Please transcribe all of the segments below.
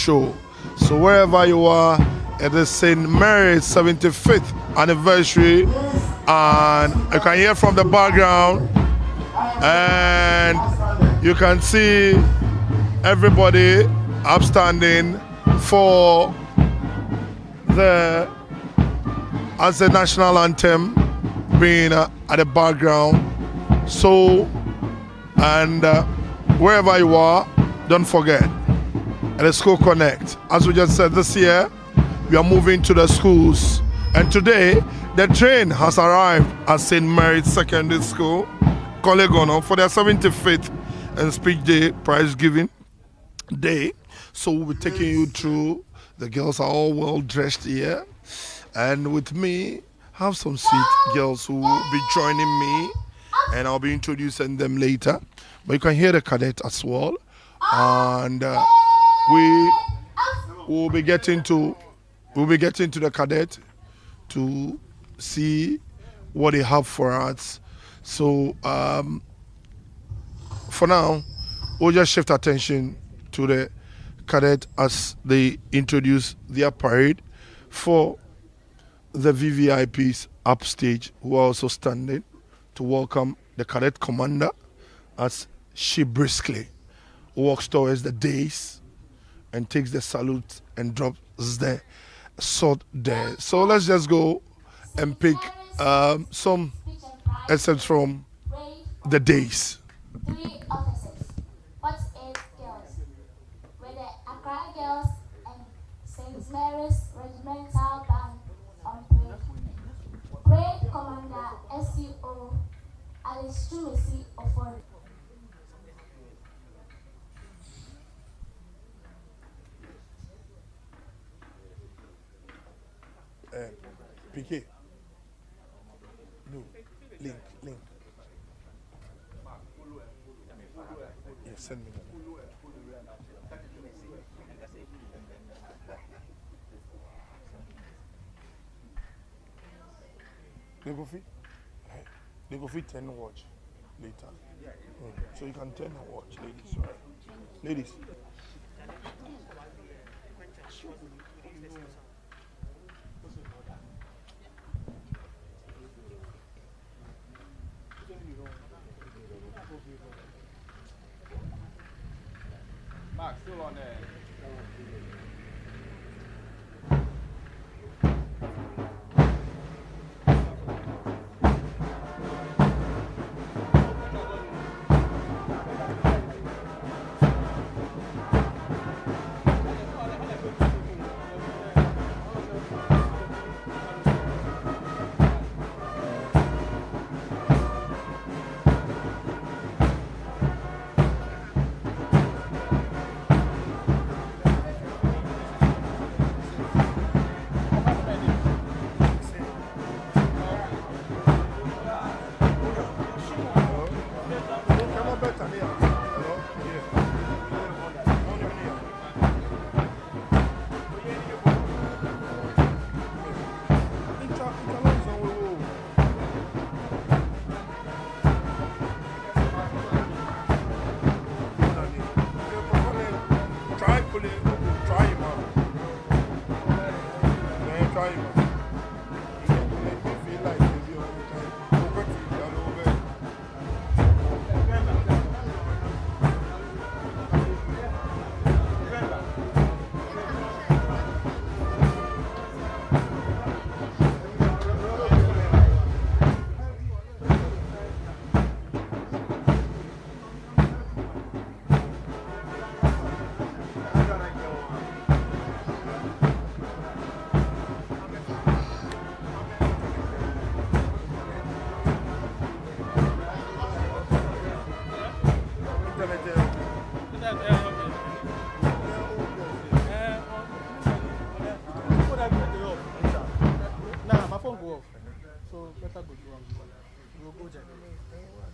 show. So wherever you are, it is St. Mary's 75th anniversary, and you can hear from the background, and you can see everybody upstanding for as the national anthem being at the background. So, and wherever you are, don't forget, at the School Connect, as we just said, this year we are moving to the schools, and today the train has arrived at St. Mary's Secondary School, Collegono, for their 75th and speech day, prize giving day. So we'll be taking you through. The girls are all well dressed here, and with me have some sweet girls who will be joining me, and I'll be introducing them later. But you can hear the cadet as well, and we will be getting to the cadet to see what they have for us. So for now, we'll just shift attention to the cadet as they introduce their parade for the VVIPs upstage, who are also standing to welcome the cadet commander as she briskly walks towards the dais and takes the salute and drops the sword there. So let's just go and pick some excerpts from the dais. 3 officers, but 8 girls, with the Accra Girls and St. Mary's Regimental Band on parade. Parade Commander SCO Alice Chumesi Ofori. PK. No, link. Yeah, send me that. They go fit 10 watch later. So you can 10 and watch, ladies. Right? Ladies. Mark, still on there.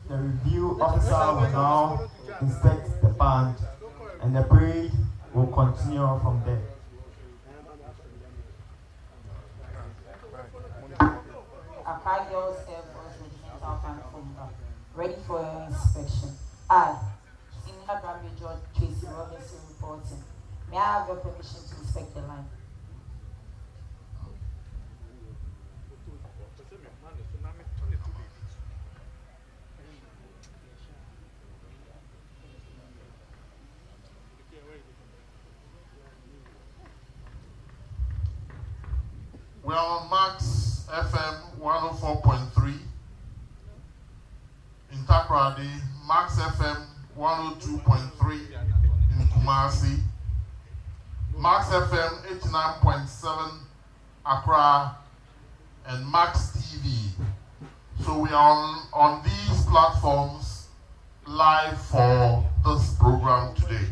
The review officer will now inspect the band, and the parade will continue from there. Accra Girls Air Force Regimental Band Formula, ready for your inspection. I, Senior Brigadier George Tracy Robinson reporting. May I have your permission to respect the line? We are on Max FM 104.3 in Takoradi, Max FM 102.3 in Kumasi, Max FM 89.7 Accra, and Max TV. So we are on these platforms live for this program today.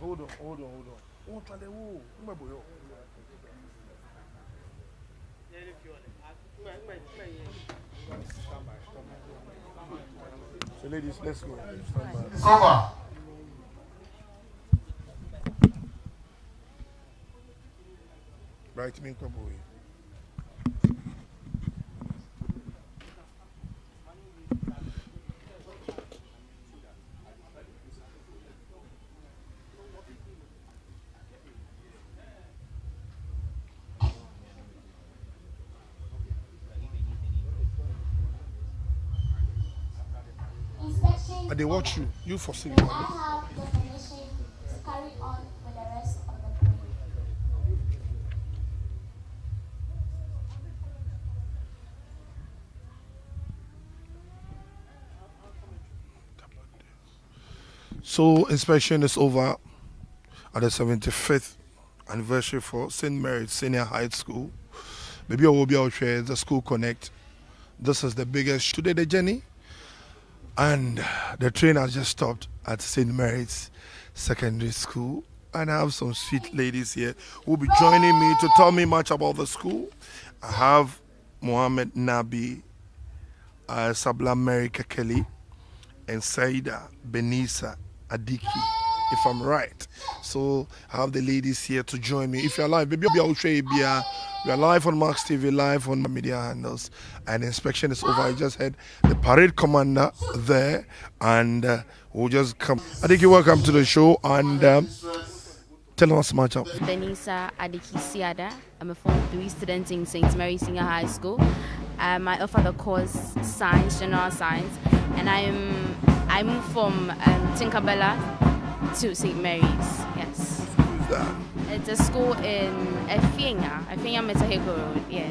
Hold on. Oh, try the woo. So, ladies, let's go. Stand by. It's over. Right, me, come away. Inspection. They watch you. You foresee. I have the permission to carry on with the rest of the parade. So inspection is over at the 75th anniversary for St. Mary's Senior High School. Maybe I will be out here, the School Connect. This is the biggest today the journey. And the train has just stopped at St. Mary's Secondary School. And I have some sweet ladies here who will be joining me to tell me much about the school. I have Mohammed Nabi, Sabla Mary Kakeli, and Saida Benisa Adiki, if I'm right. So I have the ladies here to join me. If you're live, maybe I'll show you. We are live on Max TV, live on media handles, and inspection is over. I just had the parade commander there, and we'll just come. Adiki, welcome to the show, and tell us much up. Benisa Adiki Siada. I'm a Form 3 student in St. Mary's Senior High School. I offer the course Science, General Science, and I moved from Tinkerbella to St. Mary's. Yes. Who's that? It's a school in Efienya Metaheko Road. Yeah.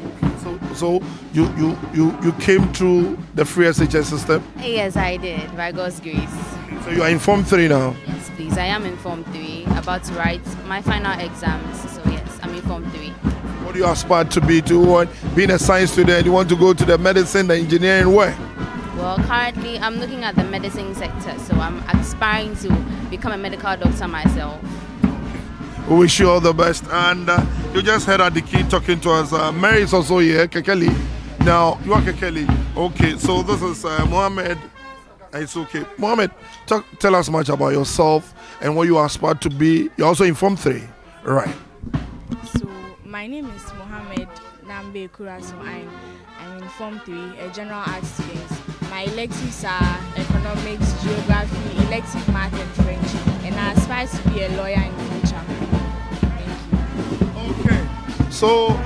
So you came through the free SHS system? Yes, I did. By God's grace. So you are in Form 3 now? Yes, please. I am in Form 3, about to write my final exams. So yes, I'm in Form 3. What do you aspire to be? Being a science student, you want to go to the medicine, the engineering, where? Well, currently I'm looking at the medicine sector, so I'm aspiring to become a medical doctor myself. We wish you all the best. And you just heard Adiki talking to us. Mary is also here, Kekeli. Now, you are Kekeli. Okay, so this is Mohammed. It's okay. Mohammed, tell us much about yourself and what you aspire to be. You're also in Form 3, right? So, my name is Mohammed Nambe Kuraso. I'm in Form 3, a general arts student. My electives are economics, geography, elective math and French, and I aspire to be a lawyer in the future. Thank you. Okay. So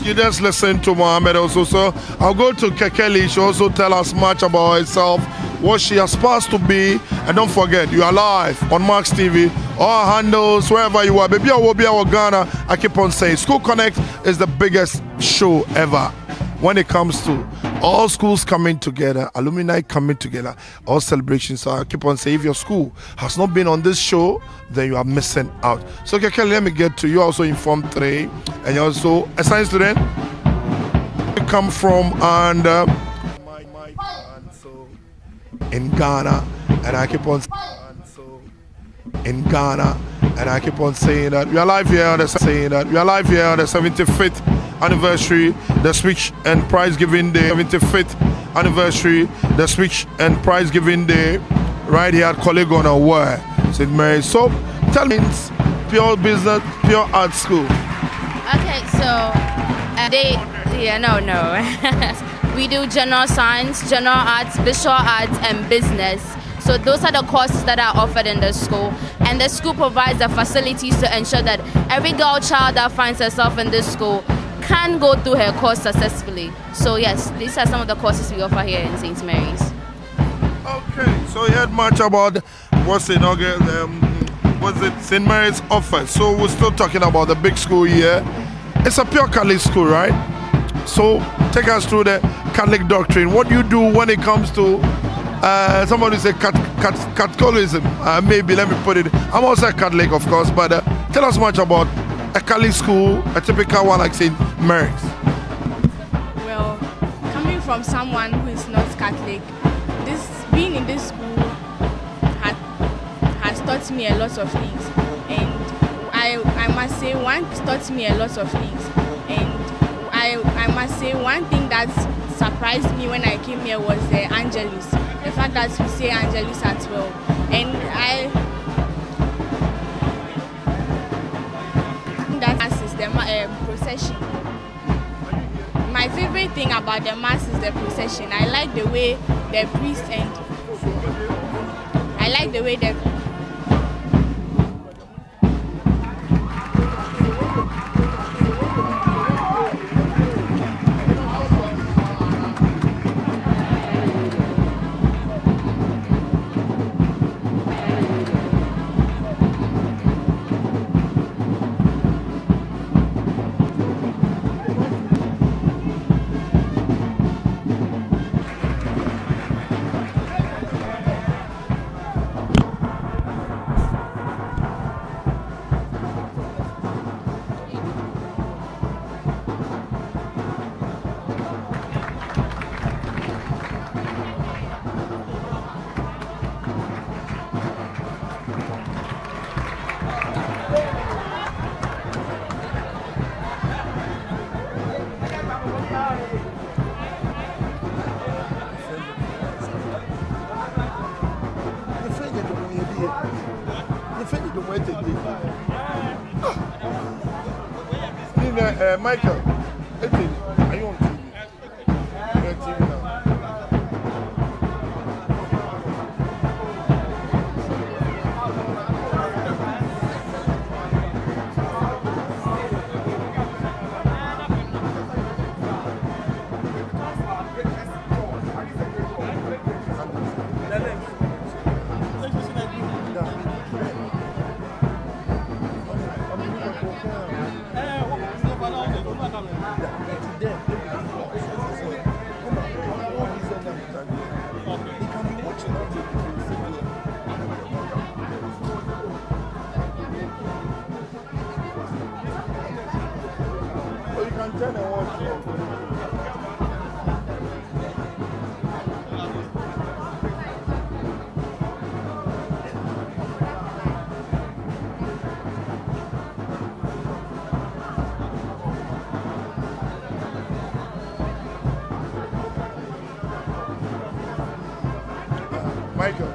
you just listen to Mohammed also. So I'll go to Kekeli. She also tell us much about herself, what she aspires to be, and don't forget you are live on Max TV all handles, wherever you are. Baby, I will be our Ghana. I keep on saying, School Connect is the biggest show ever when it comes to all schools coming together, alumni coming together, all celebrations. So I keep on saying, if your school has not been on this show, then you are missing out. So Kelly, let me get to you. Also in Form 3, and you're also a science student. You come from and so in Ghana, and I keep on in Ghana, and I keep on saying that we are live here on the 75th anniversary, the speech and prize giving day, 75th anniversary, the speech and prize giving day, right here at Collegon where St. Mary's. So tell me, pure business, pure art school. Okay, so we do general science, general arts, visual arts, and business. So those are the courses that are offered in the school, and the school provides the facilities to ensure that every girl child that finds herself in this school can go through her course successfully. So yes, these are some of the courses we offer here in St. Mary's. Okay, so you heard much about what's St. Mary's offers. So we're still talking about the big school here. It's a pure Catholic school, right? So take us through the Catholic doctrine. What do you do when it comes to somebody say Catholicism? Maybe, let me put it. I'm also a Catholic, of course, but tell us much about a Catholic school, a typical one like St. Mary's. Well, coming from someone who is not Catholic, being in this school has taught me a lot of things, and I must say one taught me a lot of things, and I must say one thing that surprised me when I came here was the Angelus. The fact that we say Angelus at 12, and that is the procession. My favorite thing about the mass is the procession. I like the way the priest and I like the way the Michael, are you on TV? You're on TV now. Michael.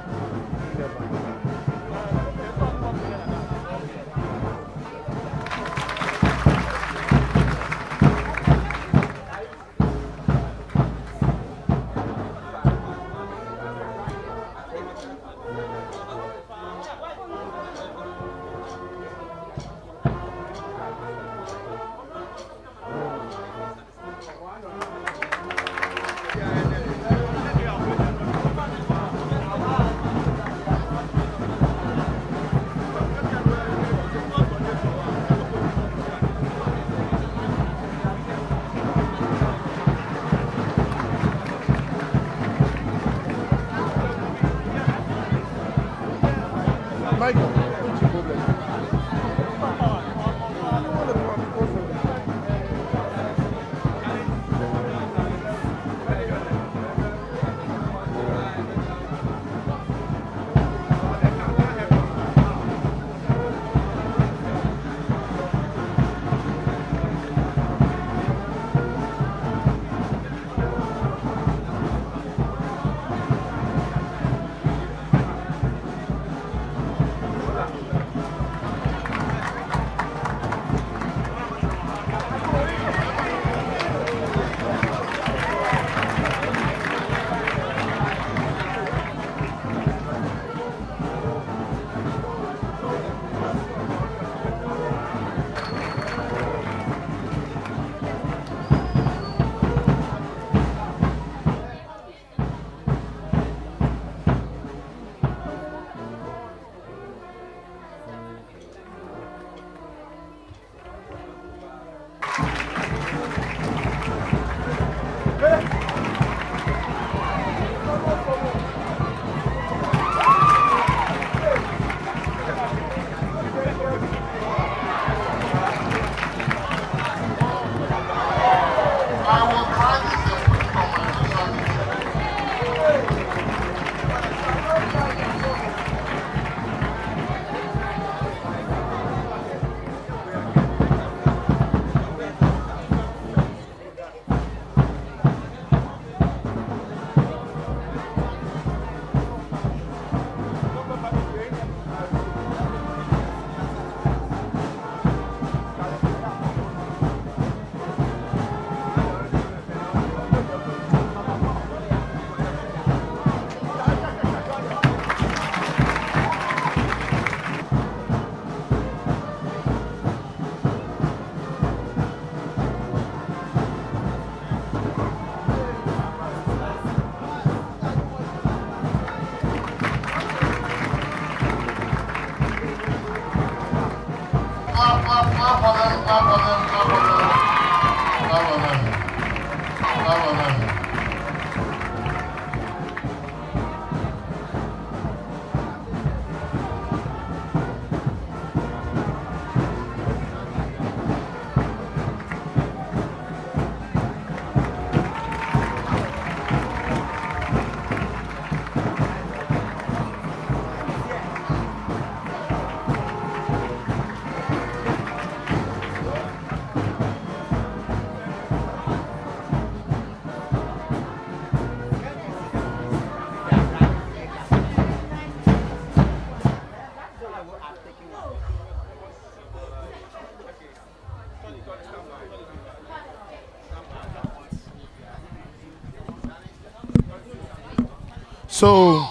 So,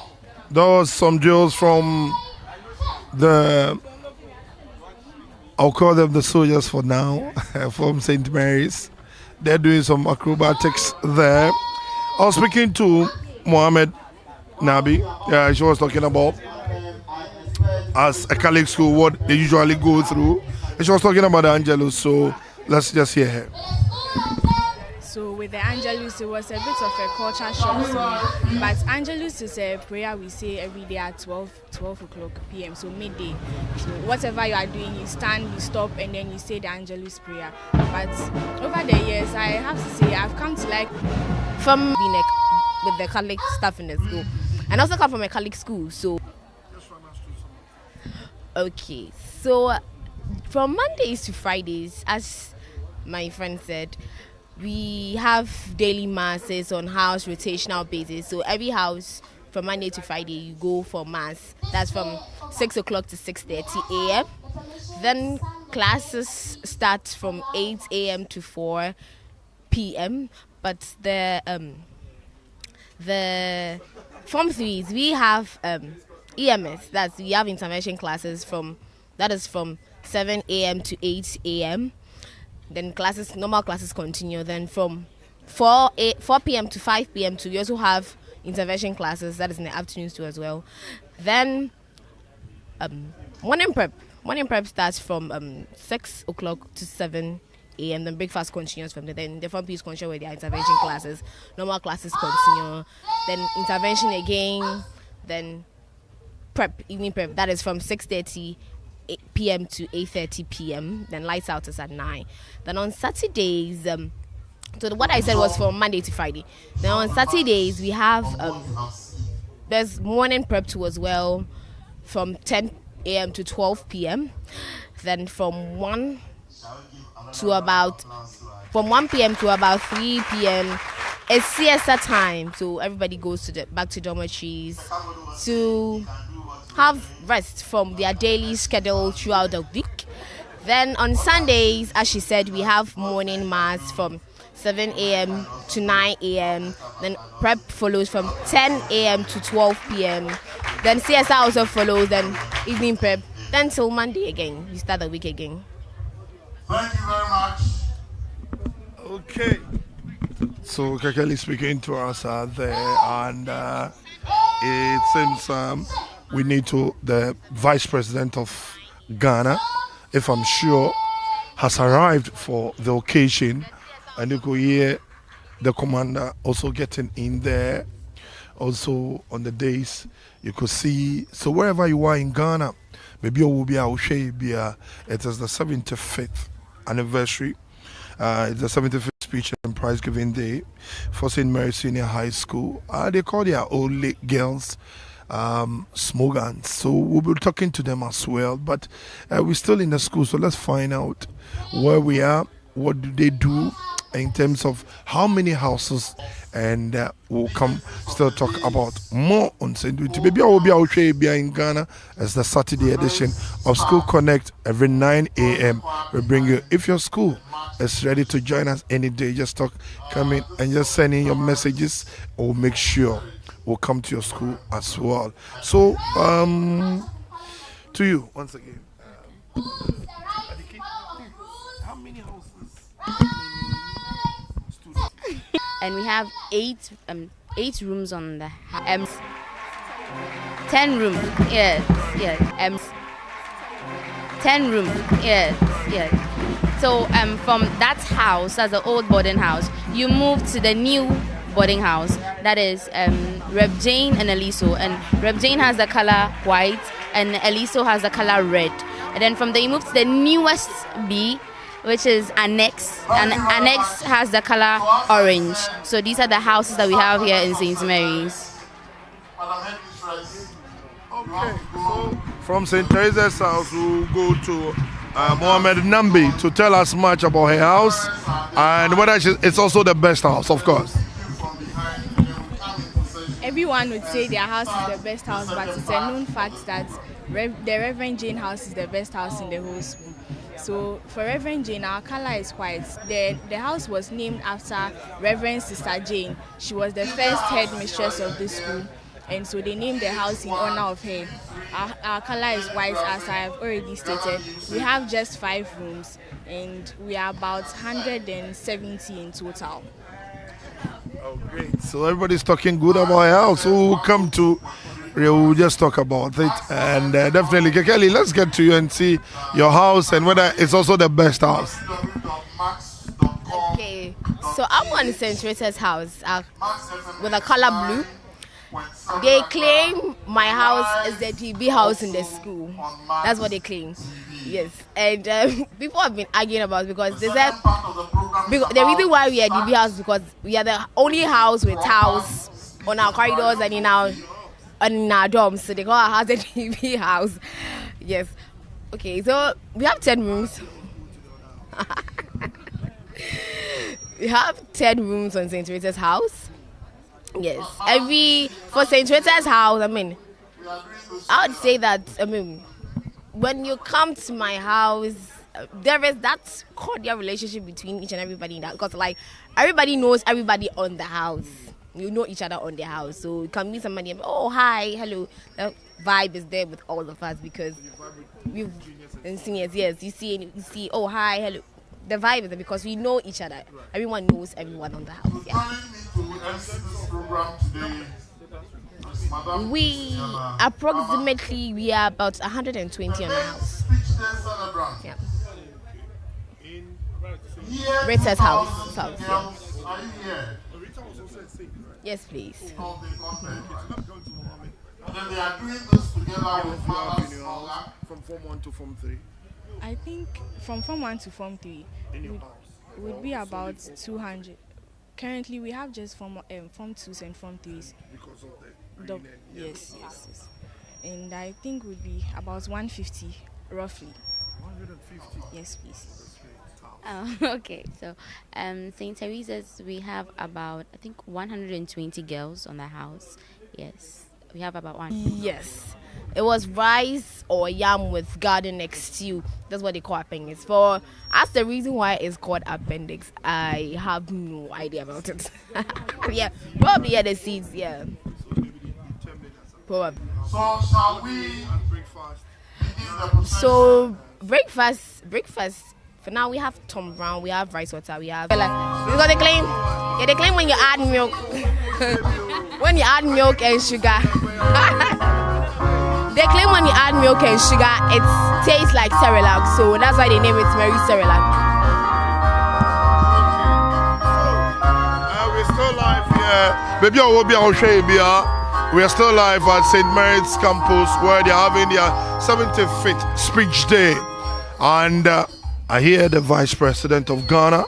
there was some drills from I'll call them the soldiers for now, from St. Mary's. They're doing some acrobatics there. I was speaking to Mohammed Nabi. Yeah, she was talking about as a Catholic school what they usually go through. And she was talking about the Angelus, so let's just hear her. So with the Angelus, it was a bit of a culture shock to me. But Angelus is a prayer we say every day at 12 o'clock p.m., so midday. So whatever you are doing, you stand, you stop, and then you say the Angelus prayer. But over the years, I have to say, I've come to like from being with the Catholic stuff in the school. And also come from a Catholic school, so... Okay, so from Mondays to Fridays, as my friend said, we have daily masses on house rotational basis. So every house from Monday to Friday you go for mass. That's from 6 o'clock to 6:30 a.m. Then classes start from 8 a.m. to 4 p.m. But the Form 3s, we have EMS. We have intervention classes from 7 a.m. to 8 a.m. Then normal classes continue. Then from 4 p.m. to 5 p.m. we also have intervention classes. That is in the afternoons too as well. Then morning prep starts from 6 o'clock to 7 a.m. Then breakfast continues from there. Then the Form Ps continue with their intervention classes. Normal classes continue. Then intervention again. Then evening prep. That is from 6:30 p.m. to 8:30 p.m. Then lights out is at 9. Then on Saturdays, so what I said was from Monday to Friday. Then on Saturdays we have there's morning prep too as well, from 10 a.m. to 12 p.m. Then from 1 p.m. to about 3 p.m. it's siesta time, so everybody goes back to dormitories to have rest from their daily schedule throughout the week. Then on Sundays, as she said, we have morning mass from 7 a.m. to 9 a.m. Then prep follows from 10 a.m. to 12 p.m. Then CSR also follows, then evening prep. Then till Monday again, we start the week again. Thank you very much. Okay. So Kakeli speaking to us there, and it seems we need the Vice President of Ghana, if I'm sure, has arrived for the occasion, and you could hear the commander also getting in there. Also on the days you could see, so wherever you are in Ghana, maybe you will be out here. It is the 75th anniversary. It's the 75th speech and prize giving day for St. Mary's Senior High School. They call their old girls slogans, so we'll be talking to them as well, but we're still in the school, so let's find out where we are, what do they do in terms of how many houses, and we'll come still talk about more on St. Louis. Maybe I will be out here in Ghana as the Saturday edition of School Connect every 9 a.m. We bring you, if your school is ready to join us any day, just come in and just send in your messages, or we'll make sure we'll come to your school as well. So, to you once again. How many houses? And we have 8 rooms on the 10 rooms. Yes. 10 rooms. Yes, yes. So from that house, as the old boarding house, you move to the new boarding house. That is Rev Jane and Eliso. And Rev Jane has the color white, and Eliso has the color red. And then from there you move to the newest B, which is Annex. And Annex has the color orange. So these are the houses that we have here in St. Mary's. Okay, so from St. Teresa's house, we'll go to Mohammed Nambi to tell us much about her house and whether it's also the best house, of course. Everyone would say their house is the best house, but it's a known fact that the Reverend Jane house is the best house in the whole school. So for Reverend Jane, our color is white. The house was named after Reverend Sister Jane. She was the first headmistress of this school, and so they named the house in honor of her. Our color is white, as I have already stated. We have just 5 rooms, and we are about 170 in total. Oh, great. So everybody's talking good about her house. So we'll come to, we'll just talk about it. And definitely, Kelly, let's get to you and see your house and whether it's also the best house. Okay, so I'm on St. Rita's house with a color blue. They claim my house is the DB house in the school. That's what they claim. Yes, and people have been arguing about it because they said the reason why we are DB house is because we are the only house with tiles on our corridors and in our dorms, so they call our house a DB house. Yes. Okay, so we have 10 rooms. We have 10 rooms on St. Rita's house. Yes, for St. Rita's house, I would say that, when you come to my house, there is that cordial relationship between each and everybody in that, because like everybody knows everybody on the house. You know each other on the house, so you can meet somebody and oh hi, hello. The vibe is there with all of us because we've been seniors. Yes, you see oh hi, hello. The vibe is there because we know each other. Everyone knows everyone on the house. Yeah. We are about 120 on the house. Yeah. Rita's house. Yeah. Yes, please. And then they are doing this together with from Form 1 to Form 3. I think from Form 1 to Form 3 would be about 200. Currently, we have just Form 2s and Form 3s. Because of the yes. And I think would be about 150, roughly. 150? Yes, please. Okay, so St. Teresa's, we have about, I think, 120 girls on the house. Yes, we have about one. Yes. It was rice or yam with garden egg stew. That's what they call appendix. As the reason why it's called appendix, I have no idea about it. Yeah, probably the seeds. Yeah, probably. So shall we? So breakfast. For now, we have Tom Brown, we have rice water, we have because they claim, they claim when you add milk, when you add milk and sugar. They claim when you add milk and sugar, it tastes like Cerelac, so that's why they name it Mary Cerelac. We're still live here. Maybe I will be on Shea. We are still live at St. Mary's campus where they're having their 75th speech day. And I hear the Vice President of Ghana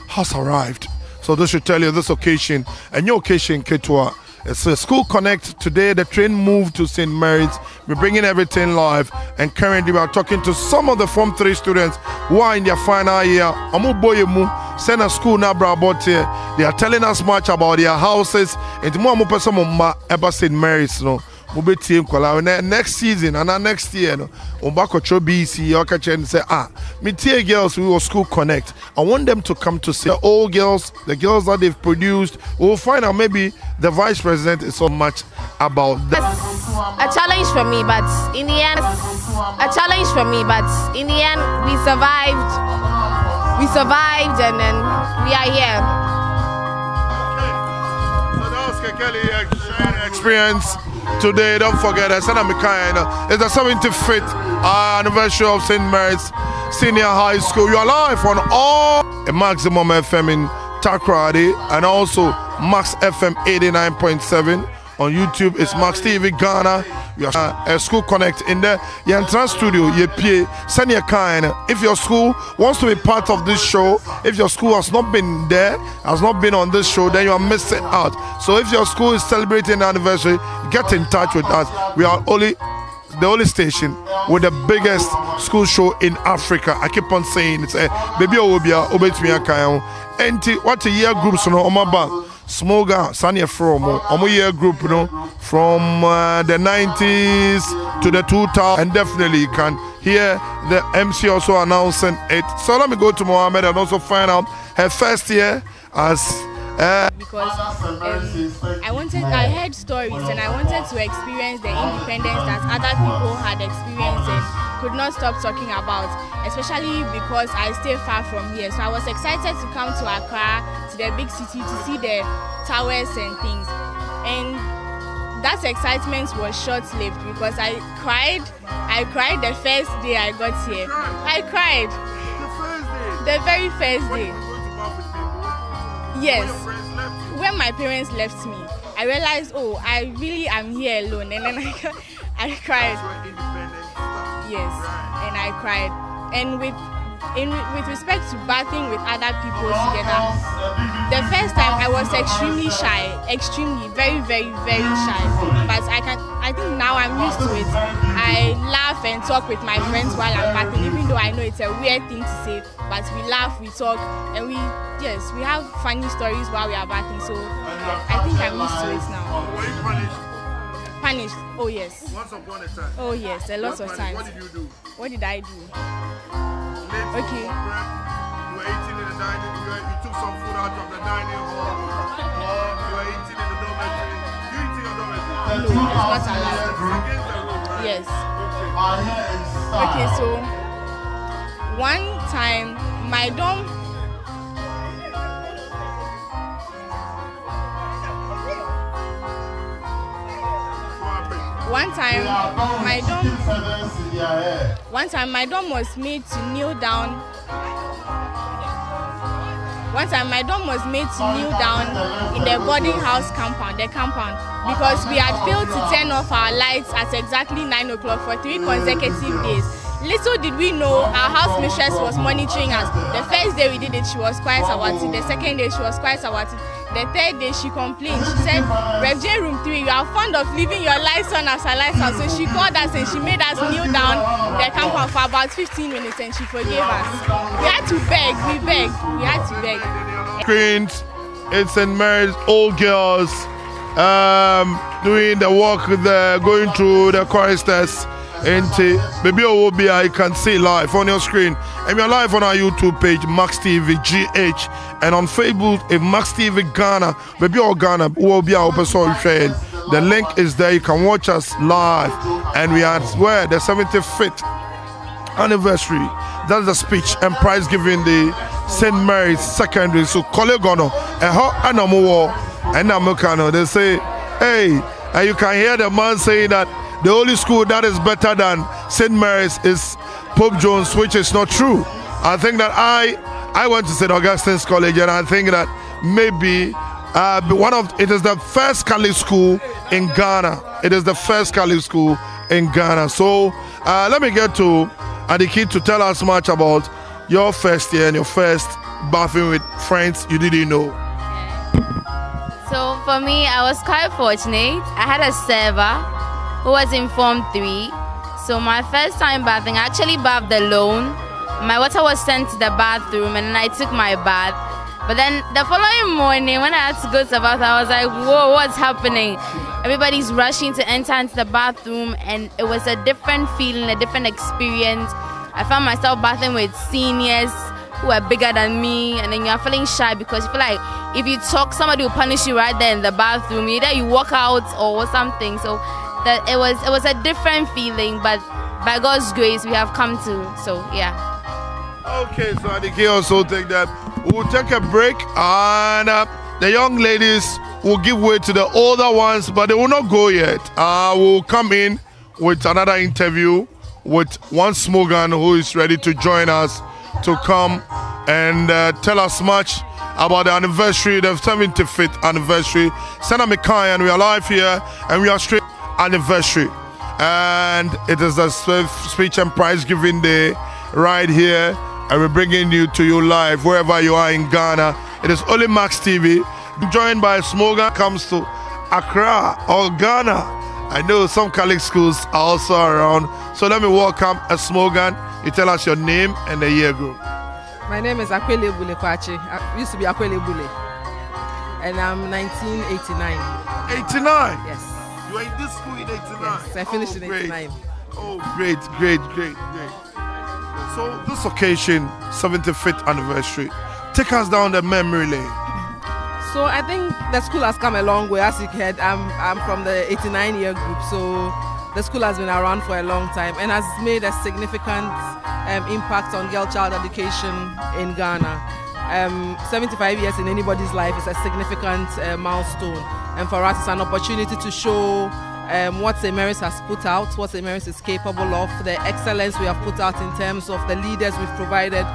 has arrived. So this should tell you this occasion, a new occasion, Ketua. It's a School Connect. Today the train moved to St. Mary's. We're bringing everything live. And currently we are talking to some of the Form 3 students who are in their final year. Send a school now, here. They are telling us much about their houses. And more person about St. Mary's. Next season and next year, BC, say, me tea girls, we will School Connect. I want them to come to see the old girls, the girls that they've produced. We'll find out maybe the Vice President is so much about that. A challenge for me, but in the end, we survived. We survived, and then we are here. Okay. So that was Kekeli sharing experience today. Don't forget, it's the 75th anniversary of St. Mary's Senior High School. You are live on all Maximum FM in Takrady and also Max FM 89.7. On YouTube, it's Max TV Ghana. We are a school connect in there. You're in trans studio. You pay. Send your kind. If your school wants to be part of this show, if your school has not been there, has not been on this show, then you are missing out. So if your school is celebrating the anniversary, get in touch with us. We are the only station with the biggest school show in Africa. I keep on saying it's baby obia obetumi akan. Enti what a year groups no omaba. Smoga Sanya from year group, you know, from the 90s to the 2000s, and definitely you can hear the MC also announcing it. So let me go to Mohammed and also find out her first year as because I heard stories and I wanted to experience the independence that other people had experienced and could not stop talking about, especially because I stay far from here. So I was excited to come to Accra, to the big city, to see the towers and things. And that excitement was short-lived because I cried the first day I got here. I cried. The very first day. Yes. When my parents left me, I realized, oh, I really am here alone. And then I cried. Yes, and I cried. And with respect to bathing with other people together, the first time I was extremely shy, very, very, very shy. But I think now I'm used to it. I laugh and talk with my friends while I'm bathing, even though I know it's a weird thing to say. But we laugh, we talk, and we have funny stories while we are bathing. So I think I'm used to it now. Were you punished? Punished? Oh yes. Once upon a time. Oh yes, a lot of times. What did you do? What did I do? Okay. You were eating in the dining. You took some food out of the dining hall. You were eating in the dormitory. You eat in your dormitory? No, it's not allowed. Against the rule, right? Yes. Okay, so one time my dorm. One time my dorm was made to kneel down. One time my dorm was made to kneel down in the boarding house compound, because we had failed to turn off our lights at exactly 9 o'clock for 3 consecutive days. Little did we know our house mistress was monitoring us. The first day we did it, she was quiet about it. The second day, she was quiet about it. The third day, she complained. She said, Rev J room 3, you are fond of leaving your lights on as a lights out. So she called us and she made us kneel down the compound for about 15 minutes and she forgave us. We had to beg, we had to beg. Screens, it's St. Mary's old girls doing the work, going through the choristers. And baby, you can see live on your screen. And we are live on our YouTube page, Max TV GH, and on Facebook, Max TV Ghana. Baby, Ghana will be our person train. The link is there. You can watch us live, and we are where the 75th anniversary. That's the speech and prize giving the St. Mary's Secondary. So, Kolegono, and how Anamowo and Namukano, they say, hey, and you can hear the man saying that the only school that is better than St. Mary's is Pope Jones, which is not true. I think that I went to St. Augustine's College, and I think that maybe it is the first Catholic school in Ghana. It is the first Catholic school in Ghana. So let me get to Adiki to tell us much about your first year and your first bathing with friends you didn't know. So for me, I was quite fortunate. I had a server who was in Form 3. So my first time bathing, I actually bathed alone. My water was sent to the bathroom and then I took my bath. But then the following morning when I had to go to the bathroom, I was like, whoa, what's happening? Everybody's rushing to enter into the bathroom, and it was a different feeling, a different experience. I found myself bathing with seniors who are bigger than me, and then you're feeling shy because you feel like if you talk, somebody will punish you right there in the bathroom. Either you walk out or something. So that it was a different feeling, but by God's grace we have come to. So yeah. Okay, so Adiki also take that. We'll take a break, and the young ladies will give way to the older ones, but they will not go yet. We'll come in with another interview with one Smogan who is ready to join us to come and tell us much about the anniversary, the 75th anniversary. Senator Mekai, and we are live here, and we are straight anniversary. And it is the speech and prize giving day right here, and we're bringing you to you live wherever you are in Ghana. It is only Max TV, joined by Smogan, comes to Accra or Ghana. I know some Catholic schools are also around, so let me welcome a Smogan. You tell us your name and the year group. My name is Akwele Bule Kwachi. I used to be Akwele Bule. And I'm 1989. 89? Yes. You were in this school in 89? Yes, I finished in 89. Oh, great. So this occasion, 75th anniversary, take us down the memory lane. So I think the school has come a long way. As you heard, I'm from the 89 year group. So the school has been around for a long time and has made a significant impact on girl child education in Ghana. 75 years in anybody's life is a significant milestone, and for us it's an opportunity to show what St. Mary's has put out, what St. Mary's is capable of, the excellence we have put out in terms of the leaders we've provided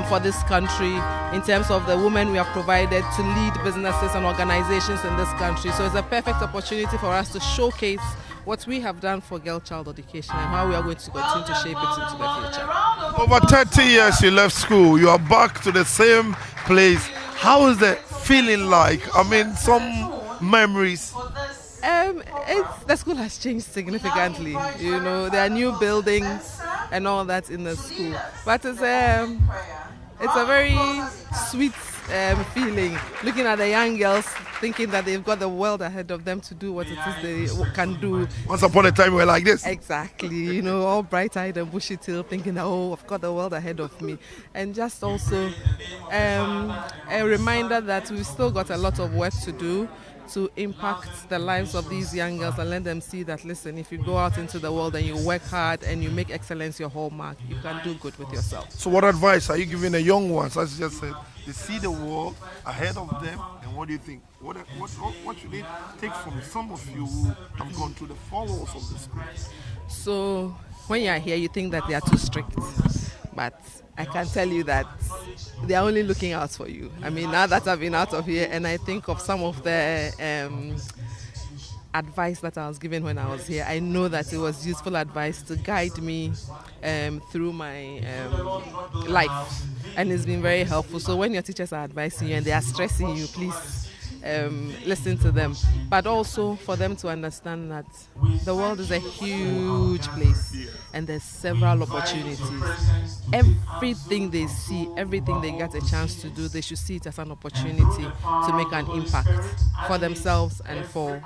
for this country, in terms of the women we have provided to lead businesses and organizations in this country. So it's a perfect opportunity for us to showcase what we have done for girl child education and how we are going to continue to shape it into the future. Over 30 years you left school, you are back to the same place. How is the feeling like? I mean, some memories. The school has changed significantly. You know, there are new buildings and all that in the school, but it's a very sweet feeling looking at the young girls thinking that they've got the world ahead of them to do what it is they can do. Once upon a time we were like this. Exactly, you know, all bright-eyed and bushy-tailed, thinking that, oh, I've got the world ahead of me. And just also a reminder that we've still got a lot of work to do to impact the lives of these young girls and let them see that, listen, if you go out into the world and you work hard and you make excellence your hallmark, you can do good with yourself. So what advice are you giving the young ones? As you just said, they see the world ahead of them, and what do you think? What should they take from some of you who have gone through the four walls of the school? So when you are here, you think that they are too strict, but I can tell you that they are only looking out for you. I mean, now that I've been out of here and I think of some of the advice that I was given when I was here, I know that it was useful advice to guide me through my life, and it's been very helpful. So when your teachers are advising you and they are stressing you, please listen to them, but also for them to understand that the world is a huge place and there's several opportunities. Everything they see, everything they get a chance to do, they should see it as an opportunity to make an impact for themselves and for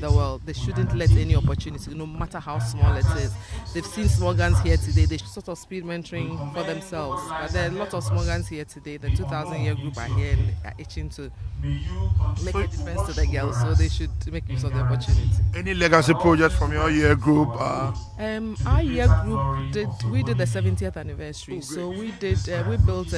the world. They shouldn't let any opportunity, no matter how small it is. They've seen small guns here today. They should sort of speed mentoring for themselves, but there are a lot of small guns here today. The 2,000 year group are here and are itching to make a difference to the girls, so they should make use of the opportunity. Any legacy projects from your year group? Our year group did the 70th anniversary, so we built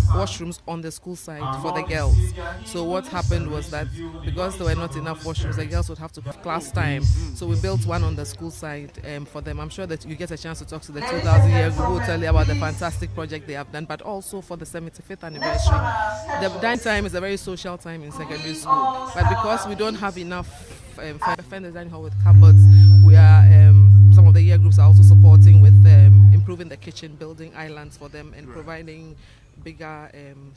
washrooms on the school side for the girls. So what happened was that because there were not enough washrooms, the girls would have to have class time. So we built one on the school side for them. I'm sure that you get a chance to talk to the 2,000 year group who will tell you about the fantastic project they have done, but also for the 75th anniversary. The dining time is a very social time in secondary school, but because we don't have enough furniture dining hall with cupboards, we are some of the year groups are also supporting with improving the kitchen, building islands for them, and providing bigger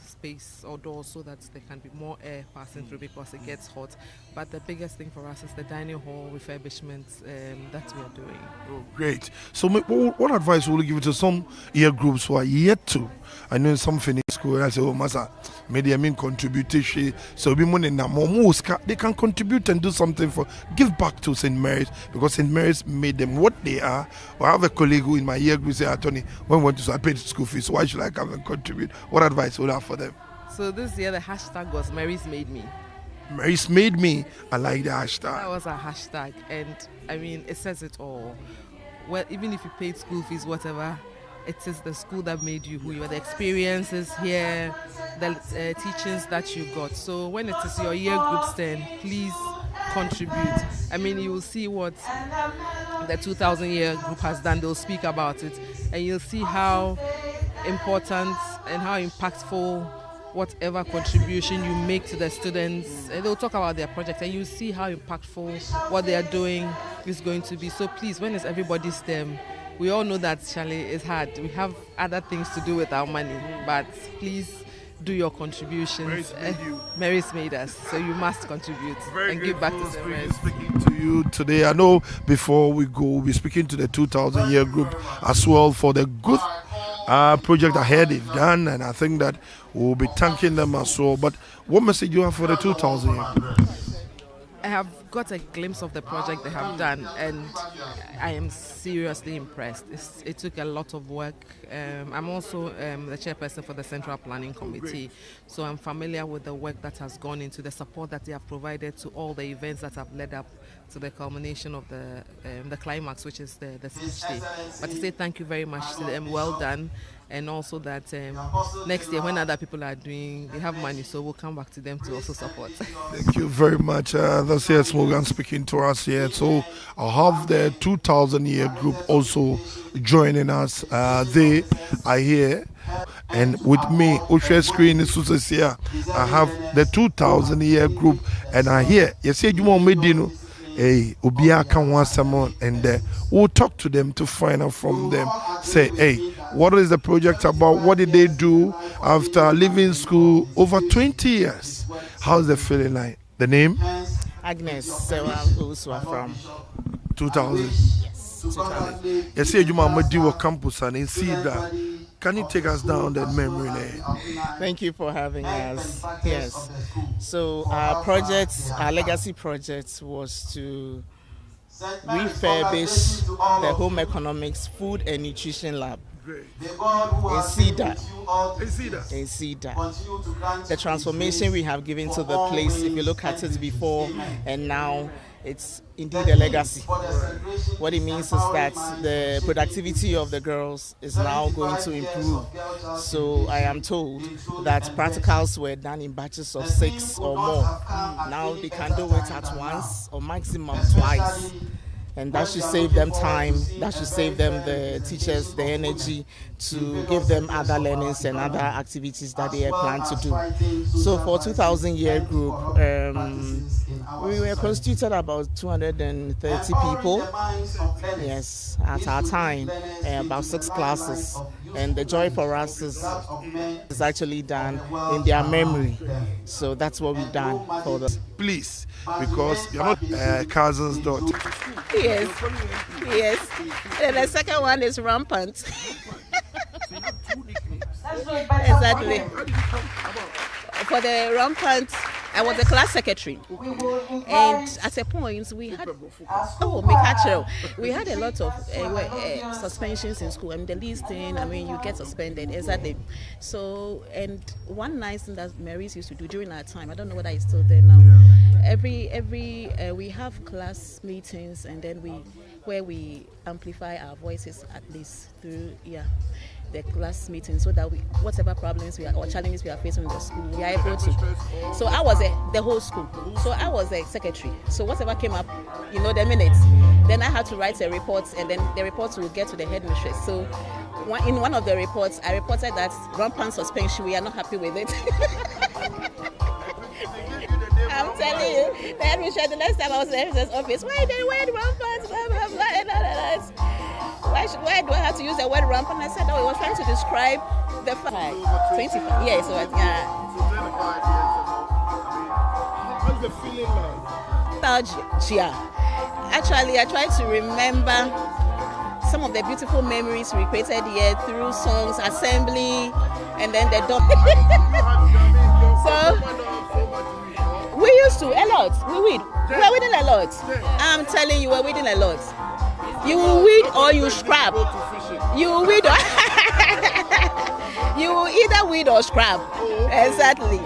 space or doors so that there can be more air passing through because it gets hot. But the biggest thing for us is the dining hall refurbishment that we are doing. Oh, great. So what advice will you give to some year groups who are yet to? I know some finish school and I say, oh, Masa, maybe I mean contribution. So they can contribute and do something for, give back to St. Mary's, because St. Mary's made them what they are. I have a colleague who in my year group say, Tony, when we went to school, I paid school fees, so why should I come and contribute? What advice would I have for them? So this year the hashtag was Mary's Made Me. Mary's Made Me. I like the hashtag. That was a hashtag, and I mean, it says it all. Well, even if you paid school fees, whatever, it is the school that made you who you are, the experiences here, the teachings that you got. So when it is your year group's turn, please contribute. I mean, you will see what the 2000 year group has done. They'll speak about it, and you'll see how important and how impactful whatever contribution you make to the students. They'll talk about their project, and you'll see how impactful what they are doing is going to be. So please, when it's everybody's term, we all know that Charlie is hard. We have other things to do with our money, but please do your contributions. Mary's made us, so you must contribute and give back to the rest. Speaking to you today, I know before we go, we'll be speaking to the 2000 year group as well for the good project ahead they've done, and I think that we'll be thanking them as well. But what message do you have for the 2000 year group? I have got a glimpse of the project they have done, and I am seriously impressed. It took a lot of work. I'm also the chairperson for the Central Planning Committee, so I'm familiar with the work that has gone into the support that they have provided to all the events that have led up to the culmination of the climax, which is the speech day. But to say thank you very much to them, well done. And also that next year when other people are doing, they have money, so we'll come back to them to also support. Thank you very much. That's here Morgan speaking to us here. So I'll have the 2000 year group also joining us. They are here. And with me, Ushe Screen is here. I have the 2000 year group, and I hear you say you want Medino. Hey, Ubia can want someone, and we'll talk to them to find out from them. Say, hey, what is the project about? What did they do after leaving school over 20 years? How's the feeling like? The name? Agnes Sewa Uswa from 2000. Yes, 2000. You see, you might do a campus and see that. Can you take us down that memory lane? Thank you for having us. Yes. So our legacy project was to refurbish the home economics food and nutrition lab in Cedar. The transformation we have given to the place, if you look at it before and now, it's indeed a legacy. What it means is that the productivity of the girls is now going to improve. So I am told that practicals were done in batches of 6 or more. Now they can do it at once or maximum twice. And that should save them time, that should save them, the teachers, the energy to give them other learnings and other activities that they plan to do. So for 2000 year group, we were constituted about 230 people, yes, at our time, about 6 classes. And the joy for us is actually done in their memory. So that's what we've done for them. Please, because you're not cousin's daughter. Yes, yes. And the second one is rampant. Exactly. For the rampant, I was a class secretary, and at a point we had we had a lot of suspensions in school. I mean, the least thing, I mean, you get suspended, exactly. So, and one nice thing that Mary's used to do during our time, I don't know whether it's still there now. Every we have class meetings, and then where we amplify our voices at least through the class meeting, so that whatever problems or challenges we are facing in the school, we are able to. So I was the whole school. So I was a secretary. So whatever came up, the minutes, then I had to write a report, and then the report will get to the headmistress. So in one of the reports, I reported that rampant suspension, we are not happy with it. I'm telling you, the headmistress, the next time I was in the headmistress office, why rampant, blah, blah, blah, and all that. Why do I have to use the word rampant? I said, it was trying to describe the fact. 25. Yeah, so What's the feeling like? Nostalgia. Actually, I tried to remember some of the beautiful memories we created here through songs, assembly, and then the dog. So we used to a lot. We were winning a lot. I'm telling you, we're winning a lot. You will weed or you scrap. You will weed or you will either weed or scrap. Exactly.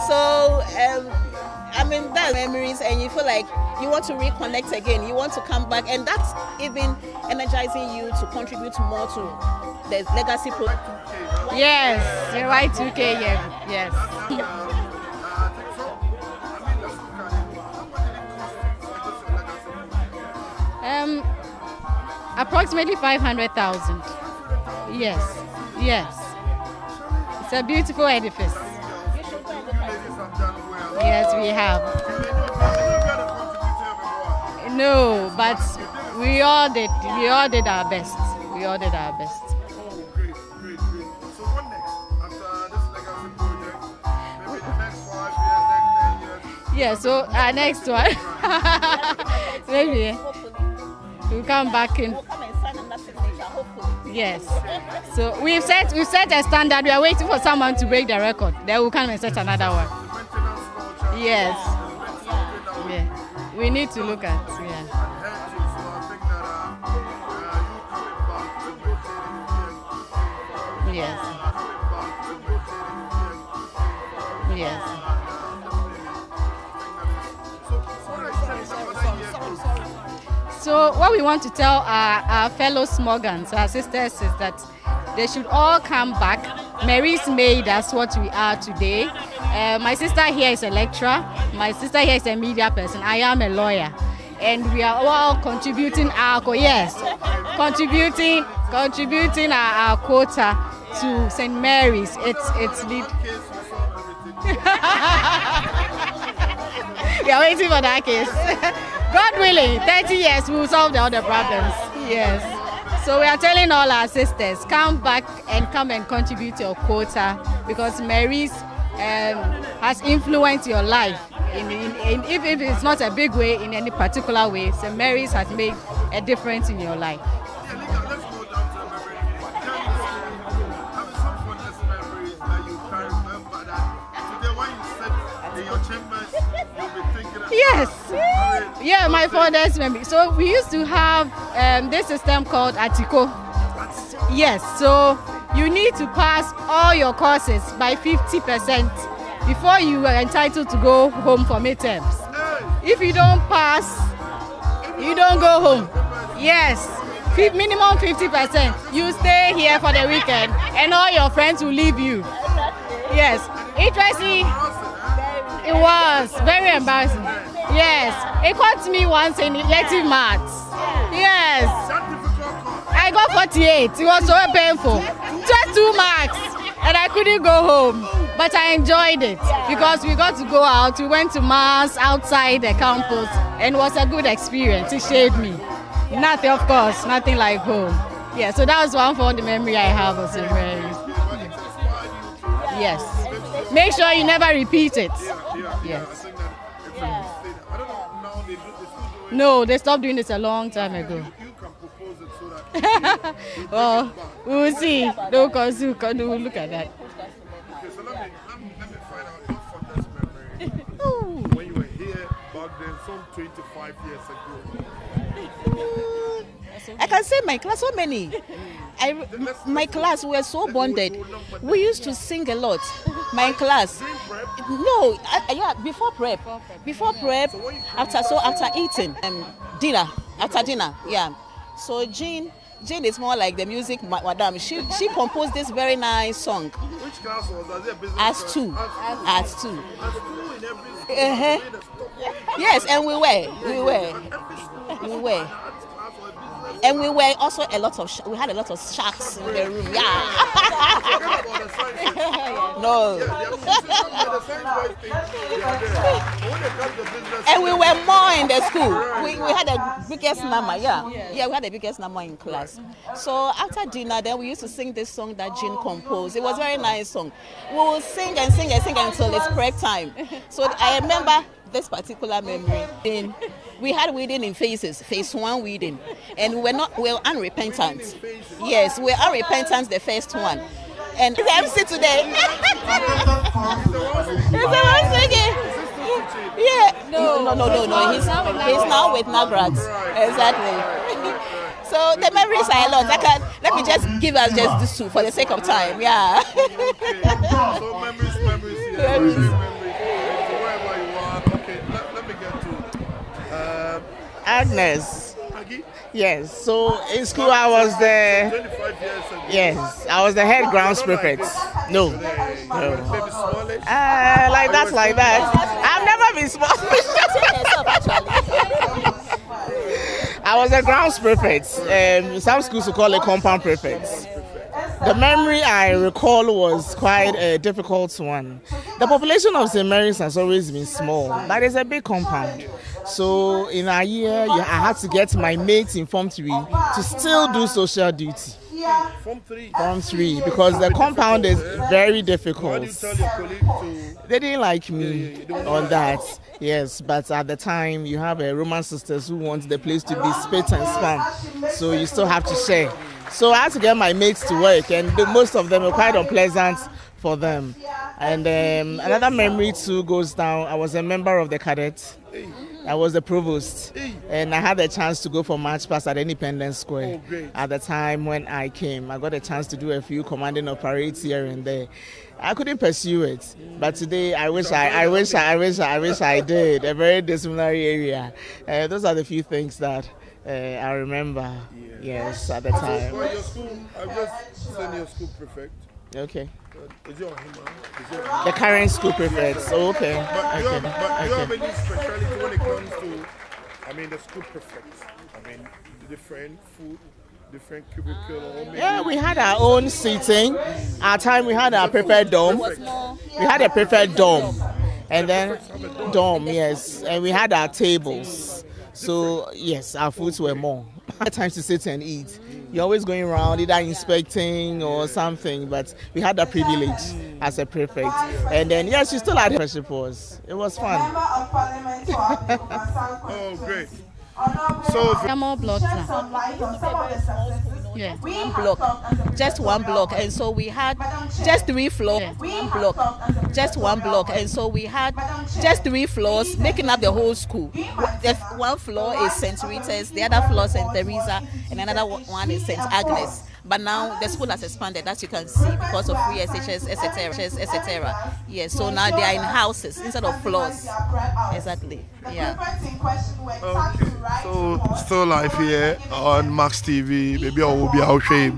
So I mean, that's memories, and you feel like you want to reconnect again. You want to come back, and that's even energizing you to contribute more to the legacy project. Yes, you're right, 2K, yes. Approximately 500,000. Yes. It's a beautiful edifice. Yes, we have. No, but we all did our best. We all did our best. Great. So what next? After this legacy project, maybe the next 5 years, next 10 years? Yeah, so our next one, maybe we'll come back in. Yes. So we've set a standard. We are waiting for someone to break the record. Then we'll come and set another one. Yes. Yeah. We need to look at. Yeah. Yes. Yes. So what we want to tell our fellow Smorgans, our sisters, is that they should all come back. Mary's made us what we are today. My sister here is a lecturer. My sister here is a media person. I am a lawyer. And we are all contributing contributing our quota to St. Mary's. It's lead. We are waiting for that case. God willing, 30 years we will solve the other problems. Yes. So we are telling all our sisters, come back and come and contribute your quota, because Mary's has influenced your life. If it's not a big way, in any particular way, St. Mary's has made a difference in your life. Yes. Yeah, my father's memory. So we used to have this system called Atiko. Yes. So you need to pass all your courses by 50% before you are entitled to go home for midterms. If you don't pass, you don't go home. Yes. Minimum 50%. You stay here for the weekend, and all your friends will leave you. Yes. Interesting. It was very embarrassing. Yes, it caught me once in elective maths. Yes, I got 48. It was so painful. Just 2 marks, and I couldn't go home. But I enjoyed it because we got to go out. We went to mass outside the campus, and it was a good experience. It shaped me. Nothing, of course, nothing like home. Yeah, so that was one for the memory I have of St. Mary's. Yes. Make sure you never repeat it. Yes. No, they stopped doing this a long time ago. You can propose it so that well, we'll see. No, because we'll look at that. Okay, so let me find out your fondest memory when you were here back then, some 25 years ago. I can say my class, so many. My class, we were so bonded. We used to sing a lot. My class. No, before prep. Before prep, after eating, dinner. After dinner, yeah. So Jean is more like the music madam. She composed this very nice song. Which class was that? As two. Yes, and we were. And we were also we had a lot of sharks in the room. Yeah. No. And we were more in the school. We had the biggest number, yeah, we had the biggest number in class. So after dinner, then we used to sing this song that Jean composed. It was a very nice song. We will sing and sing and sing until it's break time. So I remember this particular memory. We had wedding in phases, phase 1 wedding, and we were unrepentant. Yes, we were unrepentant the first one. And the MC today. Yeah. No. He's now with Nagrat. Exactly. So the memories are a lot. Let me just give us just this two for the sake of time. Yeah. So memories. Wherever you are. Okay. Agnes. Yes, so in school I was the 25 years ago. yes, I was the head grounds prefect. No. Maybe smallish. Like that. I've never been small. I was a grounds prefect. Some schools will call it compound prefect. The memory I recall was quite a difficult one. The population of St. Mary's has always been small, but it's a big compound. So in a year, I had to get my mates in Form 3 to still do social duty. Form 3, because the compound is very difficult. They didn't like me on that. Yes, but at the time, you have Roman sisters who want the place to be spit and span. So you still have to share. So I had to get my mates to work, and most of them were quite unpleasant for them. And another memory too goes down. I was a member of the cadets. I was the provost, and I had a chance to go for march past at Independence Square. At the time when I came, I got a chance to do a few commanding of parades here and there. I couldn't pursue it, but today I wish I did. A very disciplinary area. Those are the few things that I remember. Yes, at the time. Well, your school, I've just seen your school prefect. Okay. Is it on him? The current school prefect. So okay. But do you have any specialty when it comes to, the school prefects? Different food, different cubicle. Yeah, we had our own seating. Our time we had our prefect dome. We had a prefect dome, and then dome, yes, and we had our tables. So yes, our foods were more. Had time to sit and eat. You're always going around either inspecting or something, but we had that privilege as a prefect. And then yes, you still had principals. It was fun. Oh, great. So more blocks now. Yeah, one block, just one block, and so we had just 3 floors. One block, just one block, and so we had just 3 floors, making up the whole school. The one floor is St. Rita's, the other floor St. Teresa, and another one is St. Agnes. But now the school has expanded, as you can see, because of free SHS, etc. Yes, so now they are in houses instead of floors. Exactly. Yeah. Okay. So still live here on Max TV. Maybe I will be out here,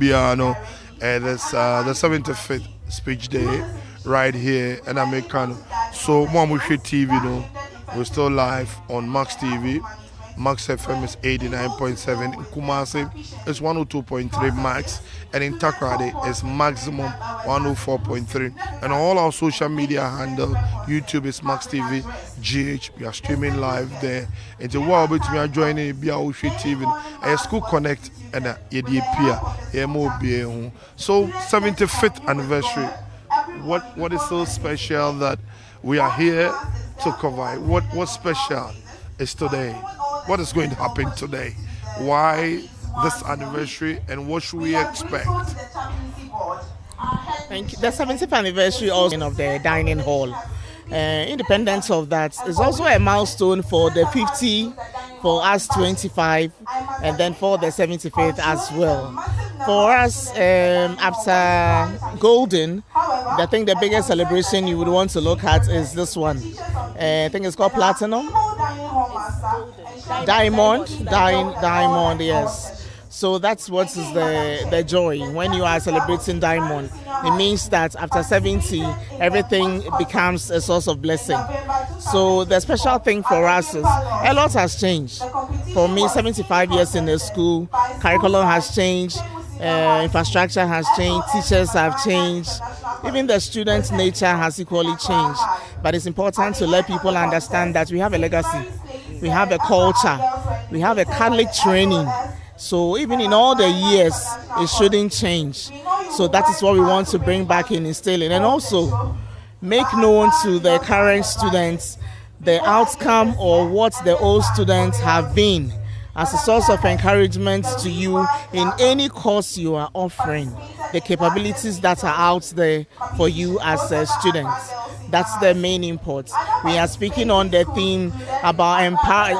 and it's the 75th speech day right here in Americano. So Mwamushe TV, we're still live on Max TV. Max FM is 89.7. In Kumasi, it's 102.3 max. And in Takrade, it's maximum 104.3. And all our social media handle, YouTube is Max TV, GH. We are streaming live there. And the world between are joining Biaushe TV and School Connect and Yedipia, MOBA. So 75th anniversary. What is so special that we are here to cover? What's special is today? What is going to happen today? Why this anniversary, and what should we expect? Thank you. The 70th anniversary also of the dining hall. Independent of that, is also a milestone for the 50, for us 25, and then for the 75th as well. For us, after Golden, I think the biggest celebration you would want to look at is this one. I think it's called Platinum. Diamond, yes. So that's what is the joy. When you are celebrating Diamond, it means that after 70, everything becomes a source of blessing. So the special thing for us is a lot has changed. For me, 75 years in the school, curriculum has changed, infrastructure has changed, teachers have changed, even the students' nature has equally changed. But it's important to let people understand that we have a legacy, we have a culture, we have a Catholic training. So even in all the years, it shouldn't change. So that is what we want to bring back and instill in. And also make known to the current students the outcome or what the old students have been as a source of encouragement to you in any course you are offering, the capabilities that are out there for you as a student. That's the main import. We are speaking on the theme about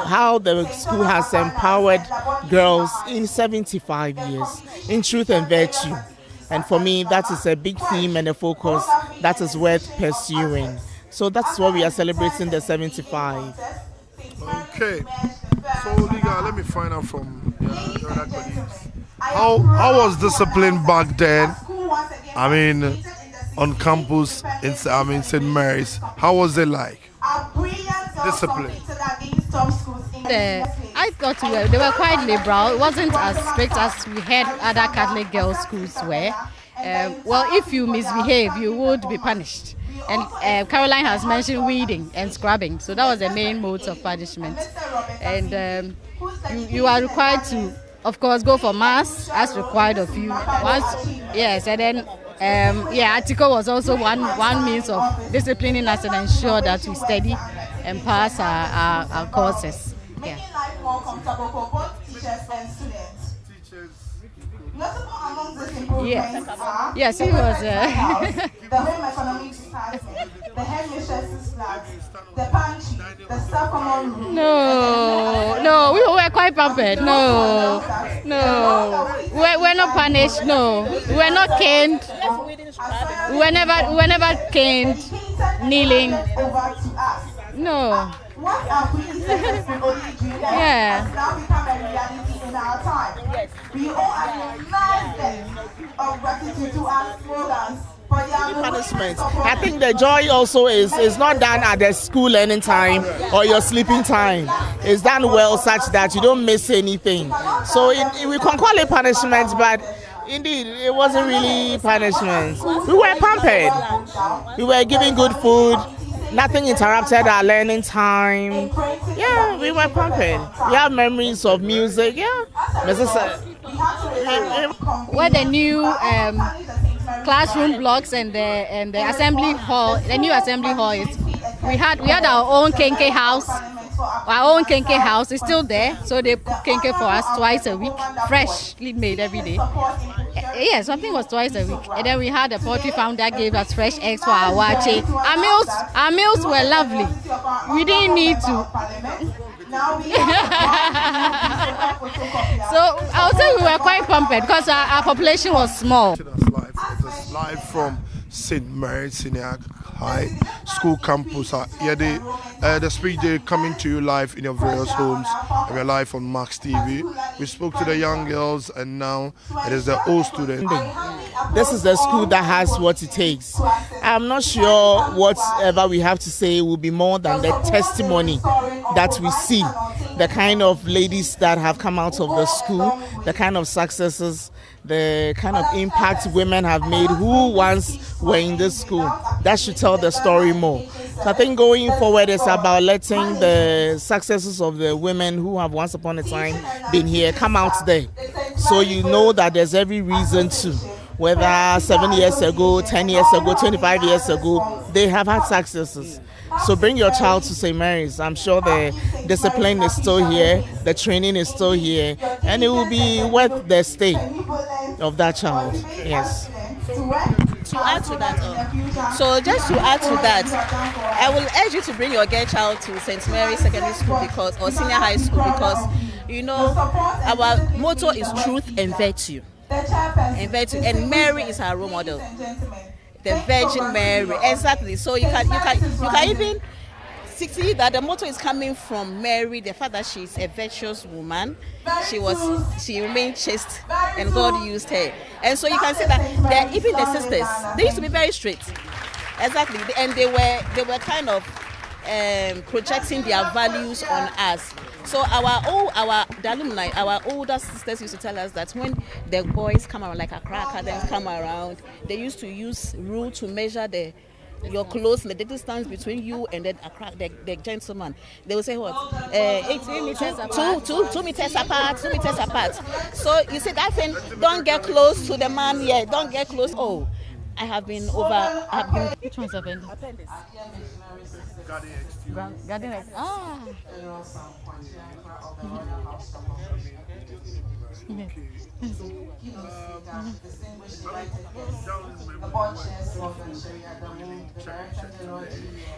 how the school has empowered girls in 75 years, in truth and virtue. And for me, that is a big theme and a focus that is worth pursuing. So that's why we are celebrating the 75. Okay. So, let me find out from your other colleagues. How was discipline back then? I mean, on campus in St. Mary's. How was it like? Discipline. I thought they were quite liberal. It wasn't as strict as we had other Catholic girls' schools were. Well, if you misbehave, you would be punished. And Caroline has mentioned weeding and scrubbing, so that was the main modes of punishment. And you are required to, of course, go for mass as required of you. Yes, and then Atiko was also one means of disciplining us and ensure that we study and pass our courses. Yeah. More comfortable for both teachers and students. Notable among these improvements are yes, he was. The home economic department, the headmistress's flat, the pantry, the staff common room. No, we were quite pampered. No, we're not punished. No, we were not caned. We were never caned, kneeling. No. What our predecessors could only dream of has now become a reality in our time. We owe an immense debt of gratitude to our slogans. Punishment. I think the joy also is not done at the school learning time or your sleeping time. It's done well such that you don't miss anything. So we can call it punishment, but indeed it wasn't really punishment. We were pampered. We were given good food. Nothing interrupted our learning time. Yeah, we were pampered. We have memories of music. Yeah, where the new classroom blocks and the assembly hall, the new assembly hall is. We had our own kenke house. Our own kenke house is still there, so they cook kenke for us twice a week, freshly made every day. Yeah, something was twice a week. And then we had a poultry farm that gave us fresh eggs for our wache. Our meals were lovely. We didn't need to. So I would say we were quite pampered because our population was small. Live from St. Mary's Senior High School campus. The speech day coming to you live in your various homes. And we're live on Max TV. We spoke to the young girls and now it is the old students. This is the school that has what it takes. I'm not sure whatever we have to say will be more than the testimony that we see. The kind of ladies that have come out of the school, the kind of successes, the kind of impact women have made who once were in this school. That should tell the story more. So I think going forward is about letting the successes of the women who have once upon a time been here come out there. So you know that there's every reason to. Whether 7 years ago, 10 years ago, 25 years ago, they have had successes. So bring your child to St. Mary's. I'm sure the discipline is still here, the training is still here, and it will be worth the stay of that child. Yes. To add to that, just to add to that, I will urge you to bring your girl child to St. Mary's Secondary School or Senior High School because, our motto is truth and virtue. And Mary is our role model. The Virgin Mary, exactly. So you can even see that the motto is coming from Mary, the fact that she's a virtuous woman. She remained chaste, and God used her. And so you can see that even the sisters, they used to be very strict. Exactly, and they were kind of projecting their values on us. So the alumni, our older sisters used to tell us that when the boys come around, like a cracker, then come around, they used to use rule to measure your clothes, the distance between you and then the gentleman. They will say what? 18 meters apart. 2 meters apart, 2 meters apart. So you see that thing, don't get close to the man yet, don't get close. Oh, I have been over. Which one's appendix? Garden X. Ah.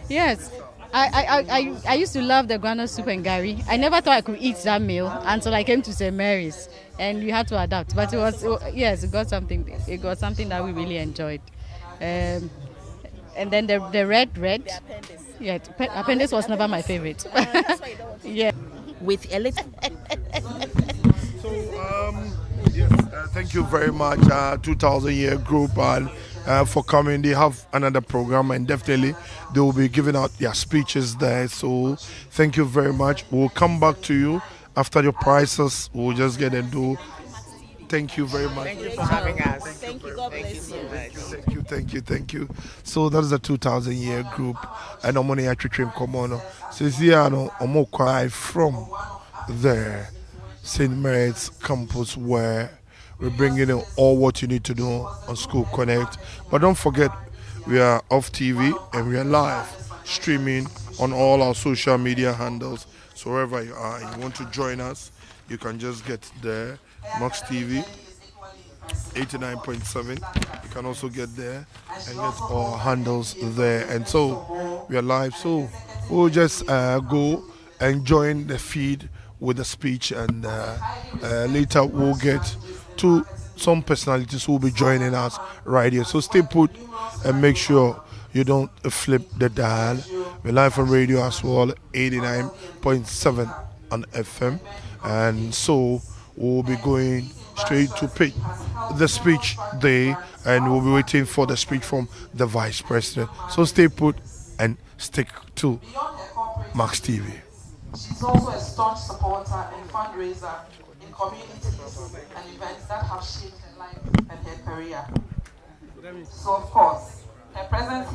Yes, I used to love the groundnut soup and gari. I never thought I could eat that meal until I came to St. Mary's, and we had to adapt. But it got something. It got something that we really enjoyed. And then the red. The appendix. Yeah, appendix was never my favorite. Yeah. with a little. Yes, thank you very much, 2000 Year Group, and for coming. They have another program, and definitely they will be giving out their speeches there. So, thank you very much. We'll come back to you after your prices. We'll just get and do. Thank you very much. Thank you for having us. Thank you. God bless you. Thank you. So that is the 2000 Year Group, and I'm only actually trim come on. So it's here, I'm quite from the St. Mary's campus where we're bringing in all what you need to do on School Connect. But don't forget, we are off TV and we are live streaming on all our social media handles. So wherever you are, you want to join us, you can just get there. Mox TV 89.7. You can also get there and get all handles there. And so we are live. So we'll just go and join the feed with the speech, and later we'll get to some personalities who will be joining us right here. So stay put and make sure you don't flip the dial. We're live on radio as well, 89.7 on FM. And so we'll be going straight to pick the speech day, and we'll be waiting for the speech from the Vice President. So stay put and stick to Max TV. She's also a staunch supporter and fundraiser in communities and events that have shaped her life and her career. So, of course, her presence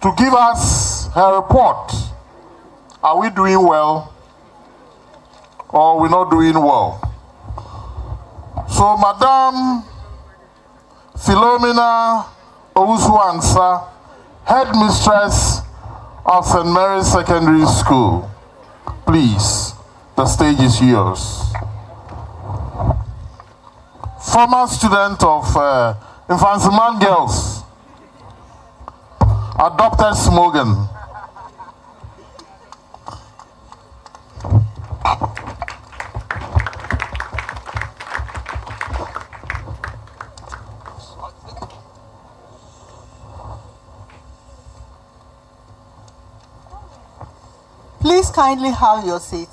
to give us her report. Are we doing well or we're not doing well? So, Madam Philomena Owusu-Ansah, Headmistress of St. Mary's Secondary School, please, the stage is yours. Former student of Infansiman Girls, adopted Smogan. Please kindly have your seat.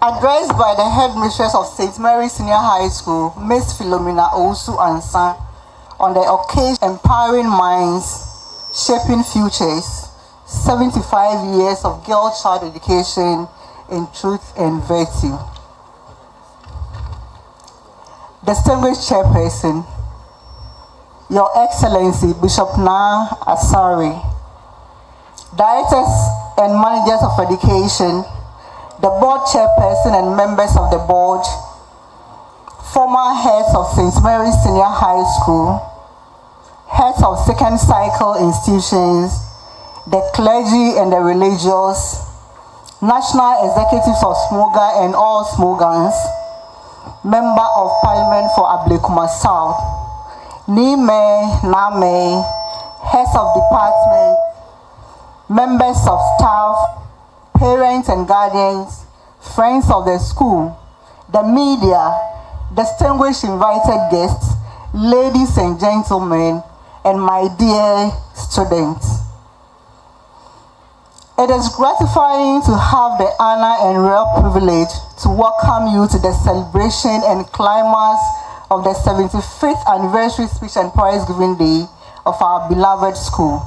Addressed by the headmistress of St. Mary's Senior High School, Miss Philomena Owusu-Ansah, on the occasion Empowering Minds, Shaping Futures, 75 years of girl-child education in truth and virtue. Distinguished Chairperson, Your Excellency Bishop Na Asari, Directors and Managers of Education, the Board Chairperson and members of the Board, former heads of St. Mary's Senior High School, heads of second cycle institutions, the clergy and the religious, national executives of SMOGA and all SMOGANs, Member of Parliament for Ablekuma South, Nime, Name, heads of department, members of staff, parents and guardians, friends of the school, the media, distinguished invited guests, ladies and gentlemen, and my dear students. It is gratifying to have the honor and real privilege to welcome you to the celebration and climax of the 75th anniversary speech and prize giving day of our beloved school.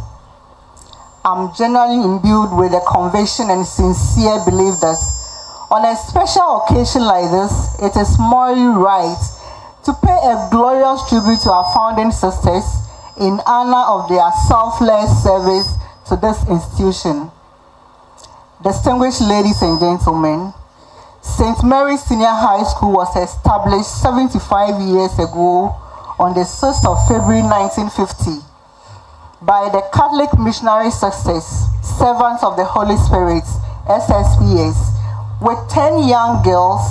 I'm genuinely imbued with the conviction and sincere belief that on a special occasion like this, it is morally right to pay a glorious tribute to our founding sisters in honor of their selfless service to this institution. Distinguished ladies and gentlemen, St. Mary's Senior High School was established 75 years ago on the 6th of February 1950 by the Catholic Missionary Sisters, Servants of the Holy Spirit, SSPS, with 10 young girls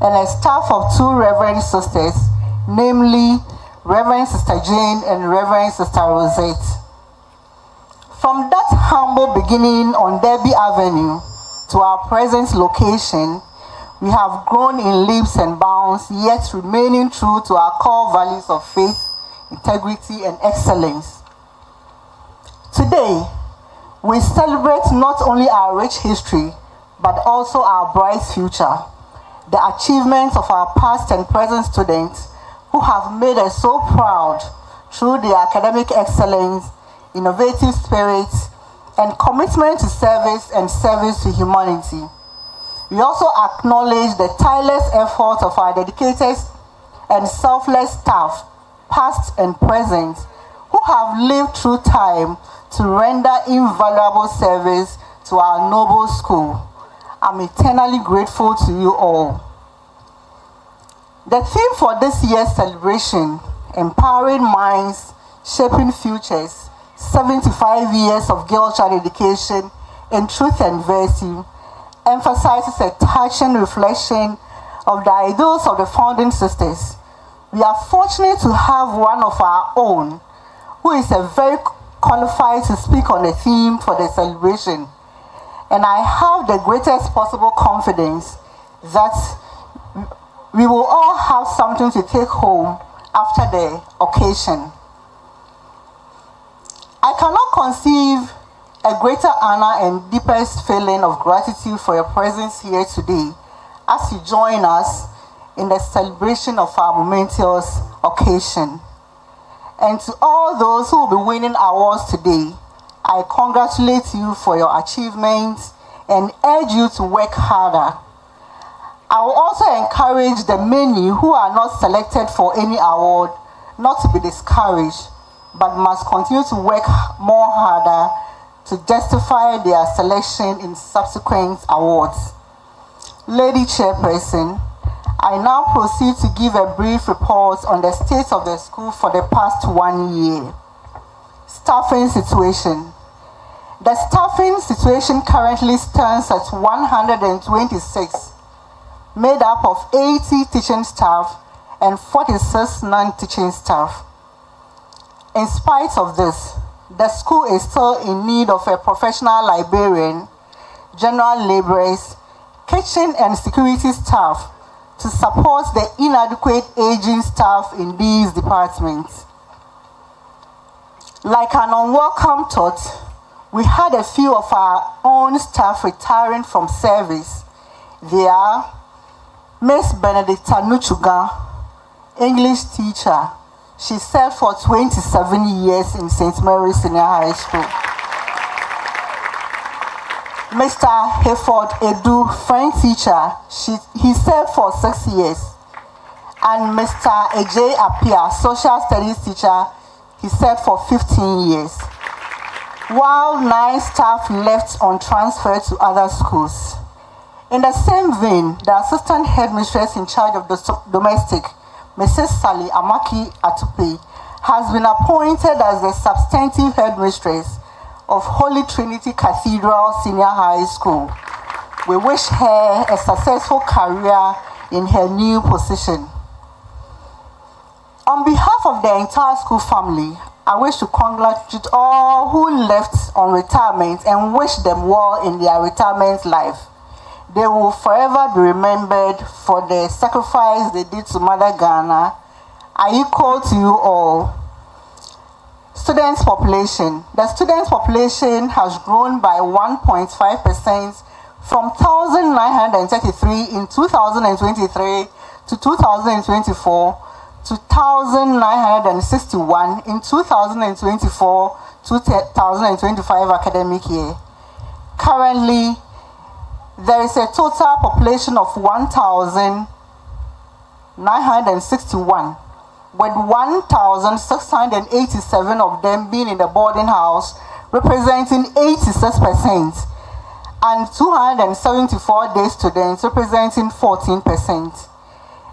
and a staff of 2 Reverend Sisters, namely Reverend Sister Jane and Reverend Sister Rosette. From that humble beginning on Derby Avenue to our present location, we have grown in leaps and bounds, yet remaining true to our core values of faith, integrity, and excellence. Today, we celebrate not only our rich history, but also our bright future, the achievements of our past and present students who have made us so proud through their academic excellence, innovative spirit, and commitment to service and service to humanity. We also acknowledge the tireless efforts of our dedicated and selfless staff, past and present, who have lived through time to render invaluable service to our noble school. I'm eternally grateful to you all. The theme for this year's celebration, Empowering Minds, Shaping Futures, 75 years of girl-child education in truth and virtue, emphasizes a touching reflection of the ideals of the founding sisters. We are fortunate to have one of our own who is very qualified to speak on the theme for the celebration. And I have the greatest possible confidence that we will all have something to take home after the occasion. I cannot conceive a greater honor and deepest feeling of gratitude for your presence here today as you join us in the celebration of our momentous occasion. And to all those who will be winning awards today, I congratulate you for your achievements and urge you to work harder. I will also encourage the many who are not selected for any award not to be discouraged, but must continue to work more harder to justify their selection in subsequent awards. Lady Chairperson, I now proceed to give a brief report on the state of the school for the past 1 year. Staffing situation. The staffing situation currently stands at 126, made up of 80 teaching staff and 46 non-teaching staff. In spite of this, the school is still in need of a professional librarian, general laborers, kitchen and security staff to support the inadequate aging staff in these departments. Like an unwelcome thought, we had a few of our own staff retiring from service. They are Miss Benedicta Nuchuga, English teacher. She served for 27 years in St. Mary's Senior High School. Mr. Hayford Edu, French teacher, he served for 6 years. And Mr. Ajay Apia, social studies teacher, he served for 15 years. While 9 staff left on transfer to other schools. In the same vein, the assistant headmistress in charge of the domestic, Mrs. Sally Amaki Atupe, has been appointed as the substantive headmistress of Holy Trinity Cathedral Senior High School. We wish her a successful career in her new position. On behalf of the entire school family, I wish to congratulate all who left on retirement and wish them well in their retirement life. They will forever be remembered for the sacrifice they did to Mother Ghana. I equal to you all. Students population. The students population has grown by 1.5% from 1,933 in 2023 to 2024 to 1,961 in 2024 to 2025 academic year. Currently, there is a total population of 1,961, with 1,687 of them being in the boarding house, representing 86%, and 274 day students, representing 14%.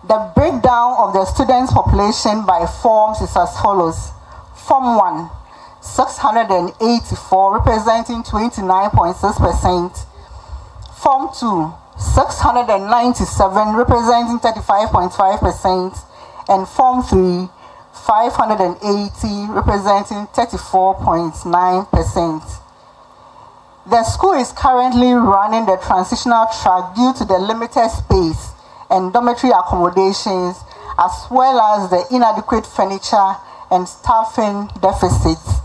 The breakdown of the students' population by forms is as follows. Form 1, 684, representing 29.6%. Form 2, 697, representing 35.5%. And Form 3, 580, representing 34.9%. The school is currently running the transitional track due to the limited space and dormitory accommodations, as well as the inadequate furniture and staffing deficits.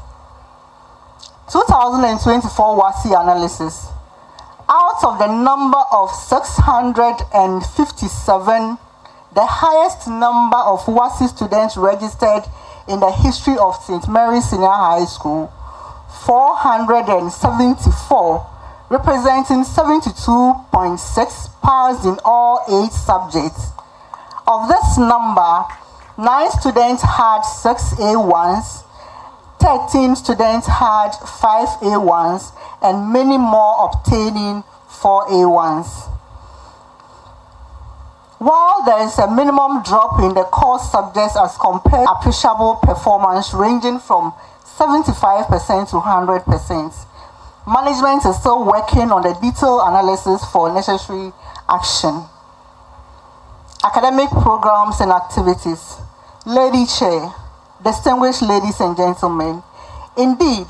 2024 WASI analysis. Out of the number of 657, the highest number of WASI students registered in the history of St. Mary's Senior High School, 474, representing 72.6, passed in all 8 subjects. Of this number, 9 students had 6 A1s, 13 students had 5 A1s, and many more obtaining 4 A1s. While there is a minimum drop in the core subjects as compared to appreciable performance ranging from 75% to 100%, management is still working on the detailed analysis for necessary action. Academic programs and activities. Lady Chair, distinguished ladies and gentlemen, indeed,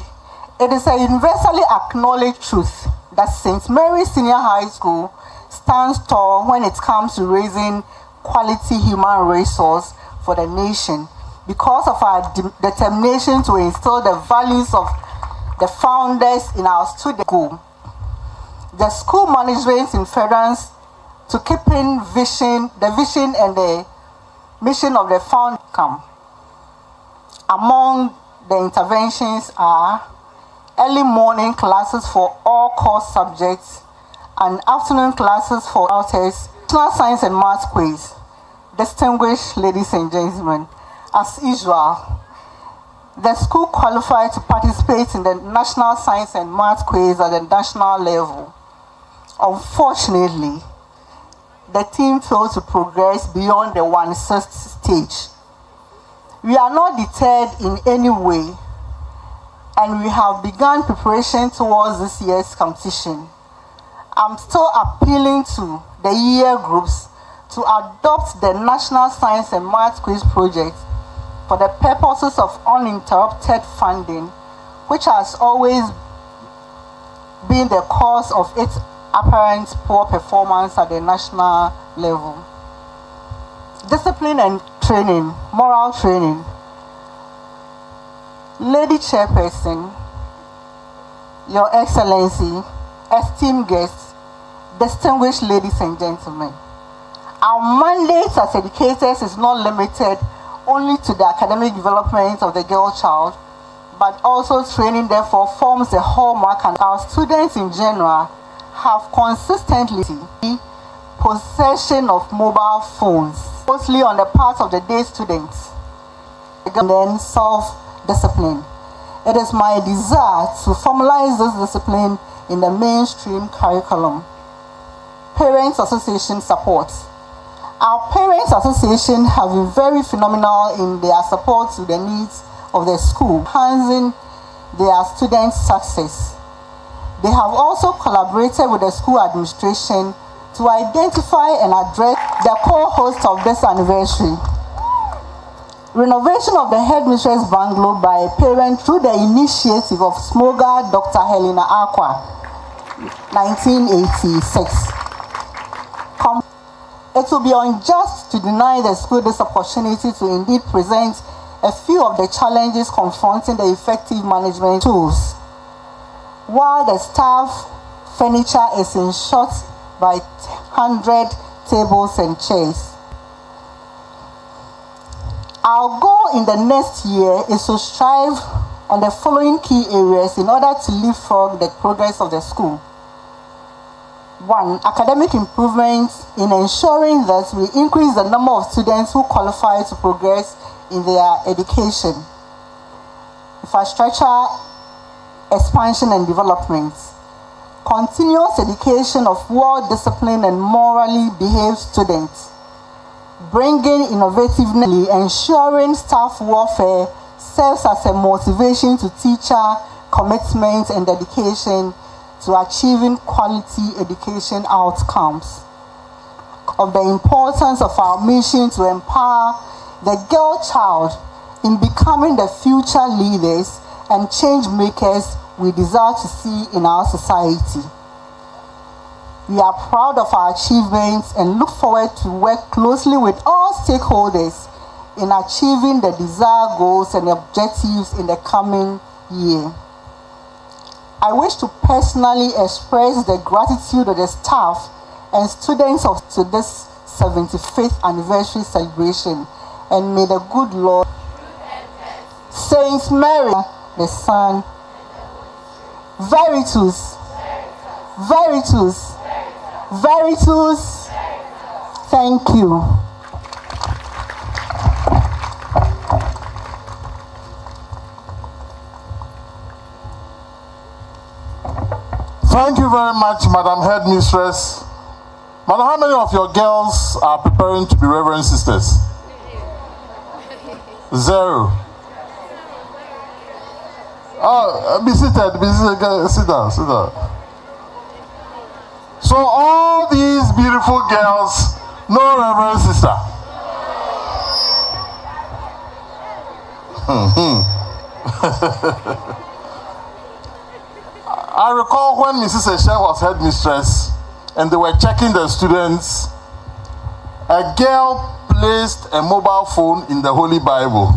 it is a universally acknowledged truth that St. Mary's Senior High School stands tall when it comes to raising quality human resource for the nation because of our determination to instill the values of the founders in our student school. The school management in furtherance to keeping the vision and the mission of the founder come. Among the interventions are early morning classes for all core subjects and afternoon classes for authors National Science and Math Quiz. Distinguished ladies and gentlemen, as usual, the school qualified to participate in the National Science and Math Quiz at the national level. Unfortunately, the team failed to progress beyond the 1/6 stage. We are not deterred in any way, and we have begun preparation towards this year's competition. I'm still appealing to the year groups to adopt the National Science and Math Quiz project for the purposes of uninterrupted funding, which has always been the cause of its apparent poor performance at the national level. Discipline and training, moral training. Lady Chairperson, Your Excellency, esteemed guests, distinguished ladies and gentlemen, our mandate as educators is not limited only to the academic development of the girl child, but also training therefore forms the hallmark, and our students in general have consistently possession of mobile phones, mostly on the part of the day students, and then self-discipline. It is my desire to formalize this discipline in the mainstream curriculum. Parents Association support. Our Parents Association have been very phenomenal in their support to the needs of the school, enhancing their students' success. They have also collaborated with the school administration to identify and address the co-host of this anniversary. Renovation of the Headmistress bungalow by a parent through the initiative of smoker Dr. Helena Aqua, 1986. It will be unjust to deny the school this opportunity to indeed present a few of the challenges confronting the effective management tools. While the staff furniture is in short by 100 tables and chairs. Our goal in the next year is to strive on the following key areas in order to leapfrog the progress of the school. 1. Academic improvements in ensuring that we increase the number of students who qualify to progress in their education. Infrastructure expansion and development. Continuous education of well-disciplined and morally behaved students. Bringing innovativeness, ensuring staff welfare serves as a motivation to teacher commitment and dedication to achieving quality education outcomes. Of the importance of our mission to empower the girl child in becoming the future leaders and change makers we desire to see in our society. We are proud of our achievements and look forward to work closely with all stakeholders in achieving the desired goals and objectives in the coming year. I wish to personally express the gratitude of the staff and students to this 75th anniversary celebration, and may the good Lord, Saint Mary, the Son, Veritus, Veritus, Veritus, thank you. Thank you very much, Madam Headmistress. Madam, how many of your girls are preparing to be Reverend Sisters? 0. Oh, be seated, sit down, sit down. So all these beautiful girls, no Reverend Sister. I recall when Mrs. Eshe was headmistress and they were checking the students, a girl placed a mobile phone in the Holy Bible.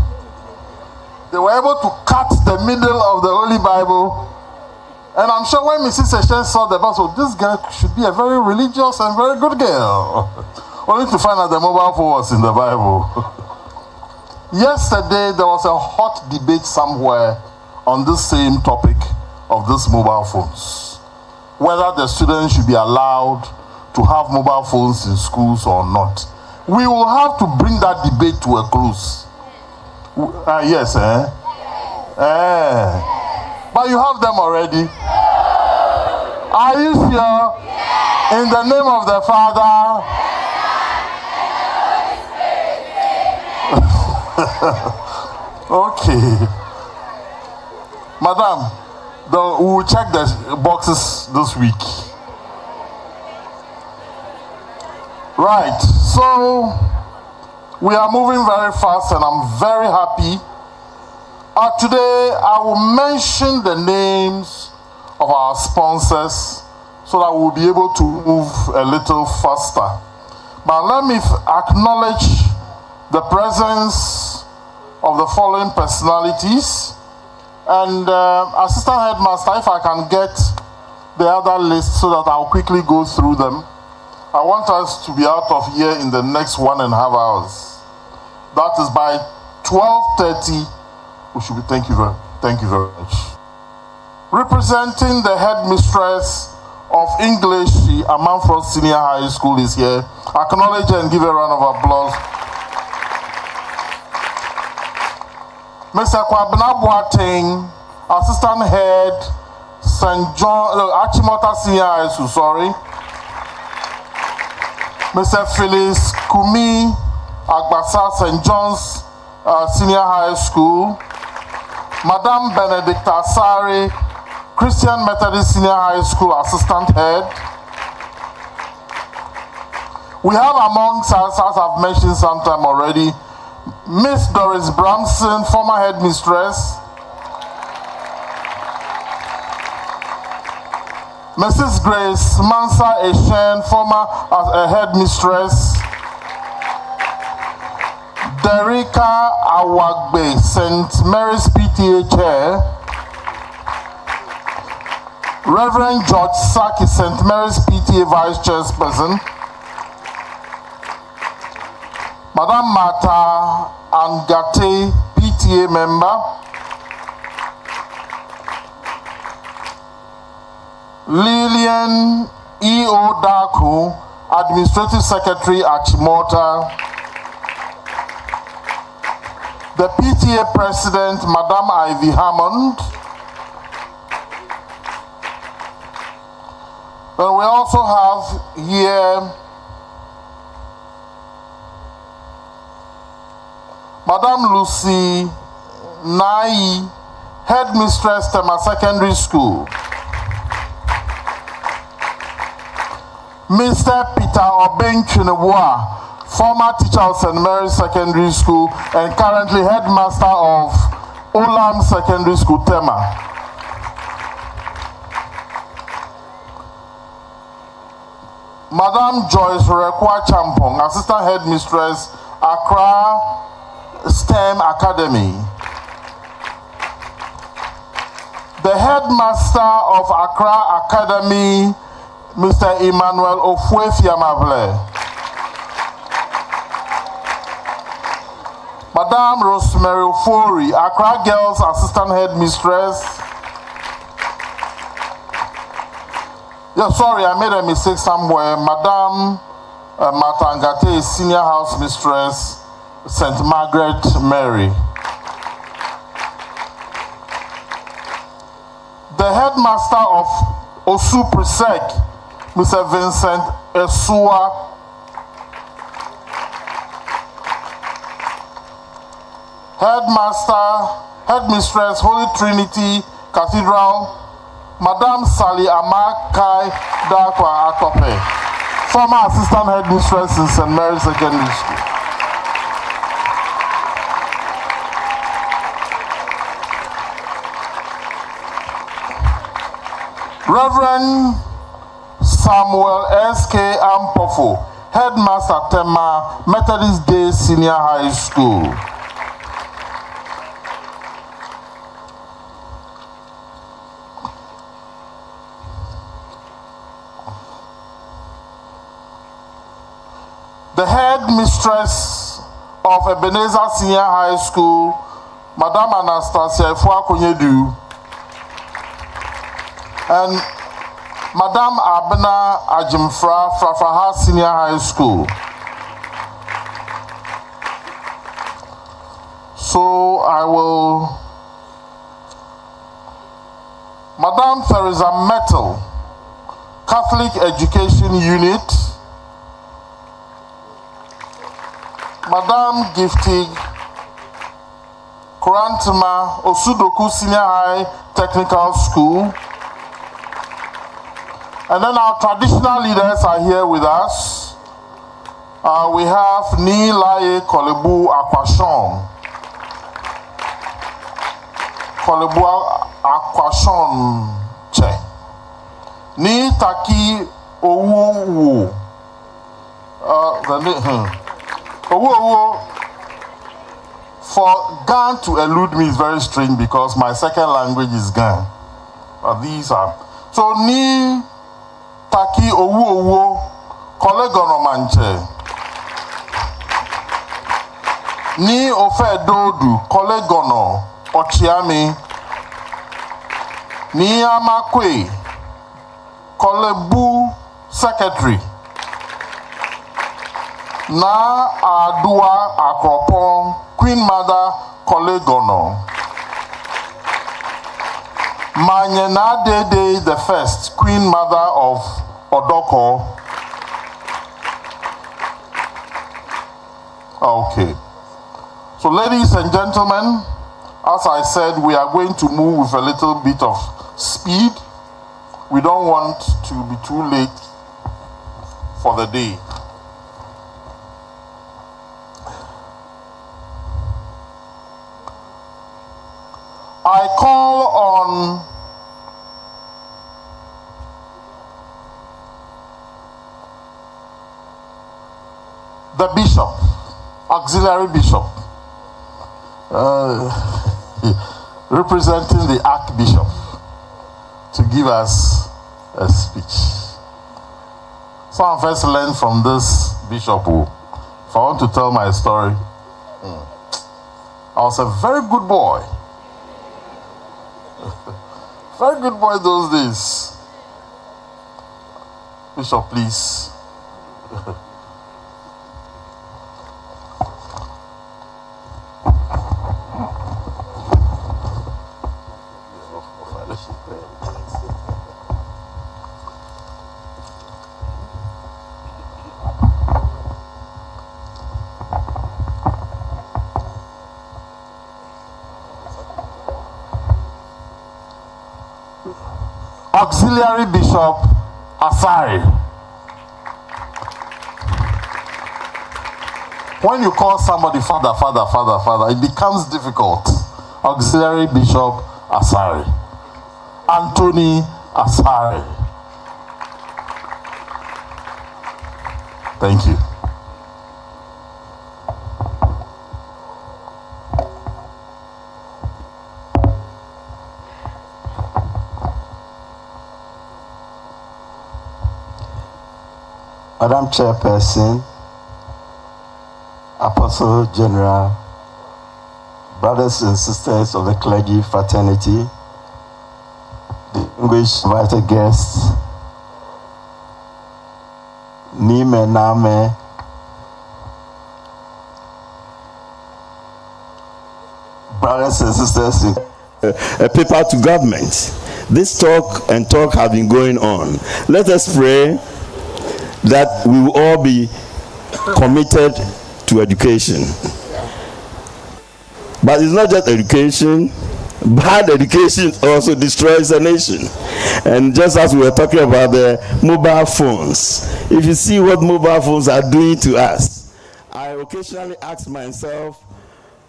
They were able to cut the middle of the Holy Bible. And I'm sure when Mrs. Eshe saw the Bible, this girl should be a very religious and very good girl. Only to find out the mobile phone was in the Bible. Yesterday, there was a hot debate somewhere on this same topic of these mobile phones. Whether the students should be allowed to have mobile phones in schools or not. We will have to bring that debate to a close. Yes, but you have them already. Are you sure? In the name of the Father. Okay. Madam, we will check the boxes this week. Right, so we are moving very fast and I'm very happy. Today I will mention the names of our sponsors so that we'll be able to move a little faster. But let me acknowledge the presence of the following personalities. And Assistant Headmaster, if I can get the other list so that I'll quickly go through them. I want us to be out of here in the next 1.5 hours. That is by 12:30. We should be. Thank you very much. Representing the Headmistress of English, Amanfro Senior High School is here. Acknowledge and give a round of applause. Mr. Kwabena Boateng, Assistant Head, St. John, Achimota Senior High School, sorry. Mr. Phyllis Kumi, Agbasa St. John's Senior High School. Madame Benedicta Asari, Christian Methodist Senior High School Assistant Head. We have amongst us, as I've mentioned sometime already, Miss Doris Bramson, former Headmistress. Mrs. Grace Mansa Eshen, former Headmistress. Derika Awagbe, St. Mary's PTA Chair. Reverend George Saki, St. Mary's PTA Vice Chairperson. Madam Mata Angate, PTA member. Lillian E.O. Daku, Administrative Secretary at Chimota. The PTA President, Madam Ivy Hammond. And we also have here Madam Lucy Nai, Headmistress, Tema Secondary School. Mr. Peter Obeng Chinebua, former teacher of St. Mary's Secondary School and currently headmaster of Olam Secondary School, Tema. Madam Joyce Rekwa Champong, Assistant Headmistress, Accra STEM Academy. The Headmaster of Accra Academy, Mr. Emmanuel Ofwe-Fiamable. Madame Rosemary Ofori, Accra Girls Assistant Headmistress. Yeah, sorry, I made a mistake somewhere. Madame Matangate, Senior House Mistress, St. Margaret Mary. The Headmaster of Osu Presec, Mr. Vincent Esua. Headmistress, Holy Trinity Cathedral, Madame Sally Amakai Dakwa Atope, former Assistant Headmistress in St. Mary's Secondary School. Reverend Samuel S.K. Ampofo, Headmaster, Tema Methodist Day Senior High School. The Headmistress of Ebenezer Senior High School, Madame Anastasia Fuakonyedu. And Madam Abena Ajimfra, Frafraha Senior High School. So I will. Madam Theresa Metal, Catholic Education Unit. Madam Gifty Kurantma, Osudoku Senior High Technical School. And then our traditional leaders are here with us. We have Ni Laye Kolebu Akwashon. Kolebu Akwashon Che. Ni Taki Owu. Owu. For Gan to elude me is very strange because my second language is Gan. But these are. So Ni Taki Owu Kolegono Manche. Ni Ofe Dodu Kolegono Ochiami. Ni Amakwe Kolebu Secretary. Na Adua Akropon Queen Mother Kolegono. Manyena Dede the First, Queen Mother of Odoko. Okay. So ladies and gentlemen, as I said, we are going to move with a little bit of speed. We don't want to be too late for the day. I call on the bishop, auxiliary bishop, representing the archbishop, to give us a speech. So I first learned from this bishop who, if I want to tell my story, I was a very good boy. Very good boy those days. Bishop, please. Auxiliary Bishop Asari. When you call somebody father, father, father, father, it becomes difficult. Auxiliary Bishop Asari. Anthony Asari. Thank you. Madam Chairperson, Apostle General, brothers and sisters of the clergy fraternity, distinguished invited guests, Nime Name, brothers and sisters in a paper to government. This talk have been going on. Let us pray that we will all be committed to education. But it's not just education. Bad education also destroys a nation. And just as we were talking about the mobile phones, if you see what mobile phones are doing to us, I occasionally ask myself,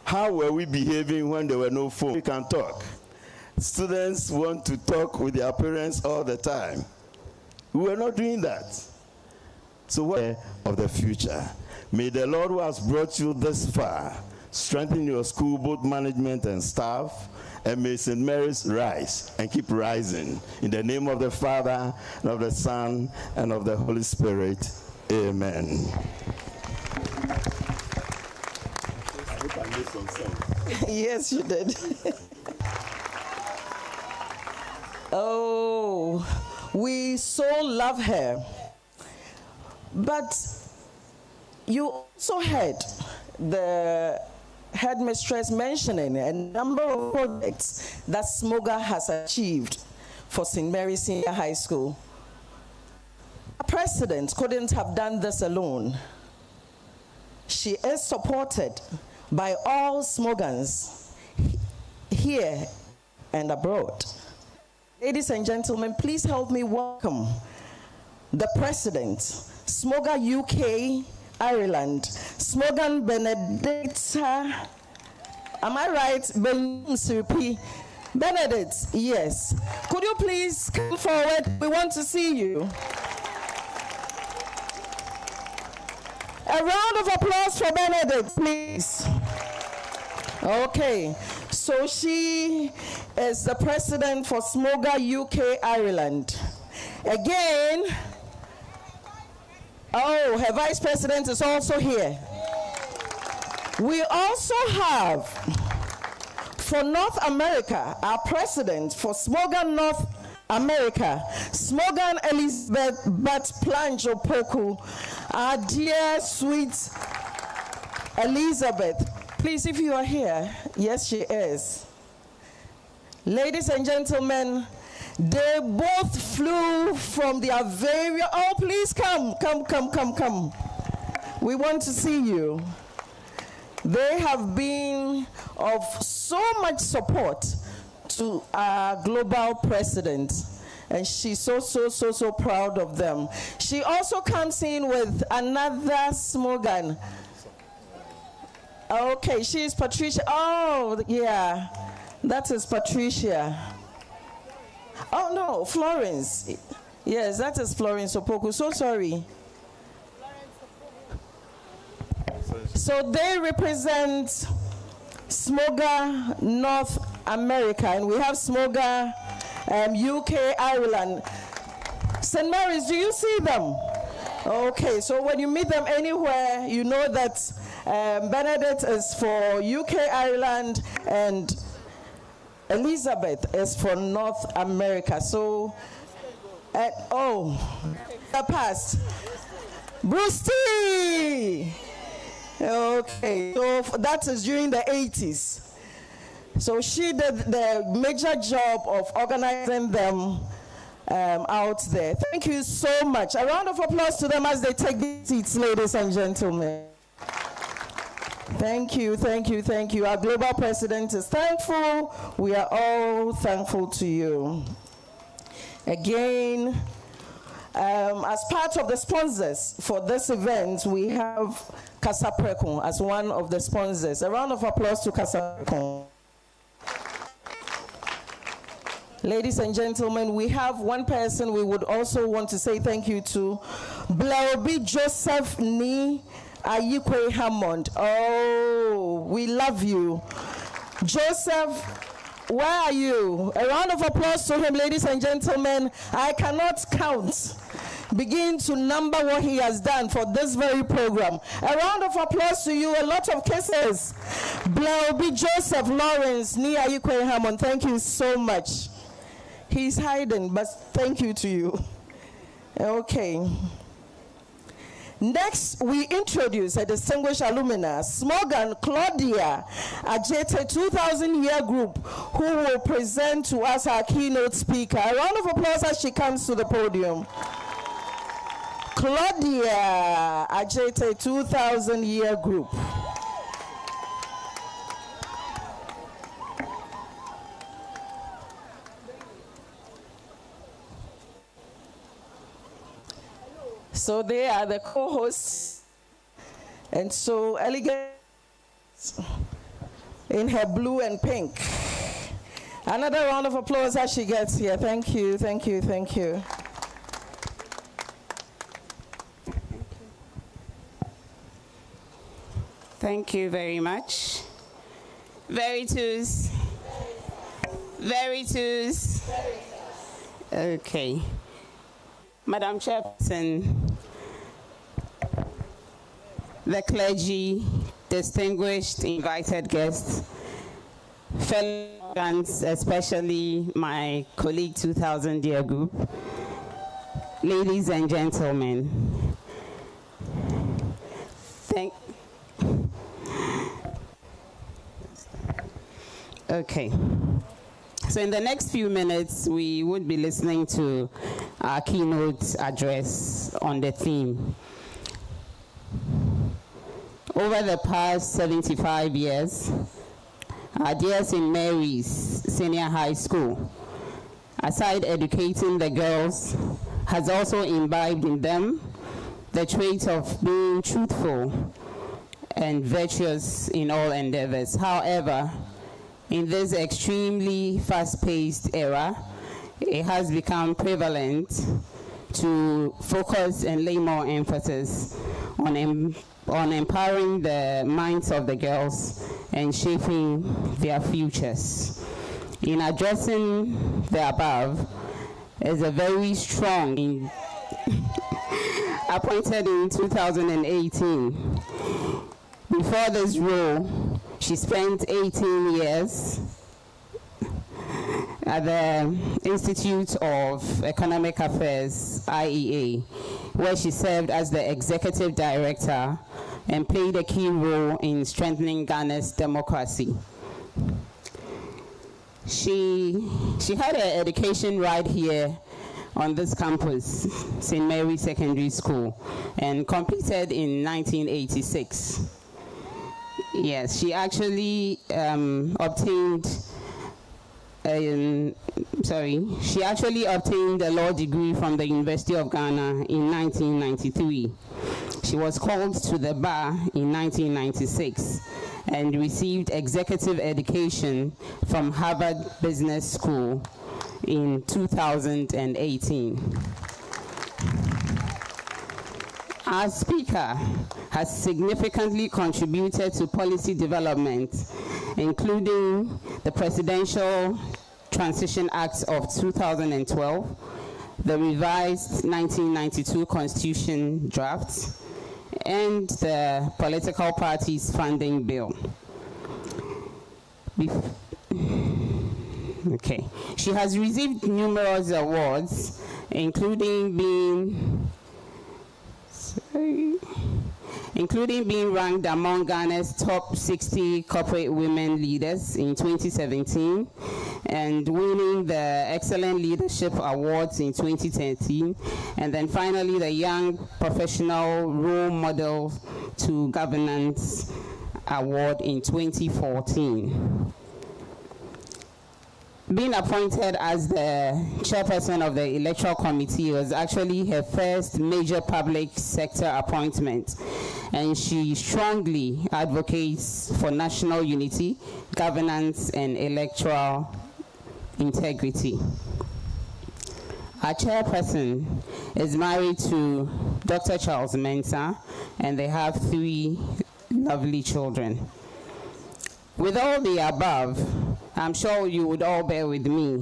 how were we behaving when there were no phones? We can talk. Students want to talk with their parents all the time. We were not doing that. So what of the future? May the Lord who has brought you this far strengthen your school, both management and staff, and may St. Mary's rise and keep rising. In the name of the Father, and of the Son, and of the Holy Spirit. Amen. Yes, you did. Oh, We so love her. But you also heard the headmistress mentioning a number of projects that SMOGA has achieved for St. Mary's Senior High School. Our president couldn't have done this alone. She is supported by all SMOGANs here and abroad. Ladies and gentlemen, please help me welcome the president, SMOGA UK, Ireland, SMOGAN Benedicta, am I right? Benedict, yes. Could you please come forward? We want to see you. A round of applause for Benedict, please. Okay, so she is the president for SMOGA UK, Ireland. Again, oh, her vice president is also here. We also have, for North America, our president for SMOGA North America, SMOGAN Elizabeth Bat Planjo Poku, our dear sweet Elizabeth. Please, if you are here, yes, she is. Ladies and gentlemen, they both flew from their very, oh, please come. We want to see you. They have been of so much support to our global president, and she's so proud of them. She also comes in with another SMOGAN. Okay, she's Patricia. Oh, yeah, that is Patricia. Oh no, Florence. Yes, that is Florence Opoku. So sorry. So they represent SMOGA North America, and we have SMOGA UK, Ireland. St. Mary's, do you see them? Okay, so when you meet them anywhere, you know that Benedict is for UK, Ireland, and Elizabeth is for North America. So, oh, the past. Bruce T. Okay, so that is during the 80s. So she did the major job of organizing them out there. Thank you so much. A round of applause to them as they take their seats, ladies and gentlemen. Thank you. Our global president is thankful. We are all thankful to you. Again, as part of the sponsors for this event, we have Kasaprekon as one of the sponsors. A round of applause to Kasaprekon. Ladies and gentlemen, we have one person we would also want to say thank you to. Blaobi Joseph Ni Ayikwe Hammond. Oh, we love you. Joseph, where are you? A round of applause to him, ladies and gentlemen. I cannot count. Begin to number what he has done for this very program. A round of applause to you. A lot of kisses. Blaobi Joseph Lawrence Ni Ayikwe Hammond. Thank you so much. He's hiding, but thank you to you. Okay. Next, we introduce a distinguished alumna, SMOGAN Claudia Ajete 2000-year group, who will present to us our keynote speaker. A round of applause as she comes to the podium. Claudia Ajete 2000-year group. So they are the co-hosts, and so elegant in her blue and pink. Another round of applause as she gets here. Thank you. Thank you very much. Veritus. Okay. Madam Chairperson, the clergy, distinguished invited guests, fellow organs, especially my colleague 2000-year group, Ladies and gentlemen, Okay. So in the next few minutes, we would be listening to our keynote address on the theme. Over the past 75 years, our dear St. Mary's Senior High School, aside educating the girls, has also imbibed in them the trait of being truthful and virtuous in all endeavors. However, in this extremely fast-paced era, it has become prevalent to focus and lay more emphasis on empowering the minds of the girls and shaping their futures. In addressing the above, is a very strong appointed in 2018. Before this role, she spent 18 years at the Institute of Economic Affairs, IEA, where she served as the executive director and played a key role in strengthening Ghana's democracy. She had her education right here on this campus, St. Mary's Secondary School, and completed in 1986. Yes, she actually obtained a law degree from the University of Ghana in 1993. She was called to the bar in 1996 and received executive education from Harvard Business School in 2018. Our speaker has significantly contributed to policy development, including the Presidential Transition Act of 2012, the revised 1992 Constitution draft, and the Political Parties Funding Bill. Okay. She has received numerous awards, including being ranked among Ghana's top 60 corporate women leaders in 2017 and winning the Excellent Leadership Awards in 2013, and then finally the Young Professional Role Model to Governance Award in 2014. Being appointed as the chairperson of the Electoral Committee was actually her first major public sector appointment, and she strongly advocates for national unity, governance, and electoral integrity. Our chairperson is married to Dr. Charles Mensah, and they have 3 lovely children. With all the above, I'm sure you would all bear with me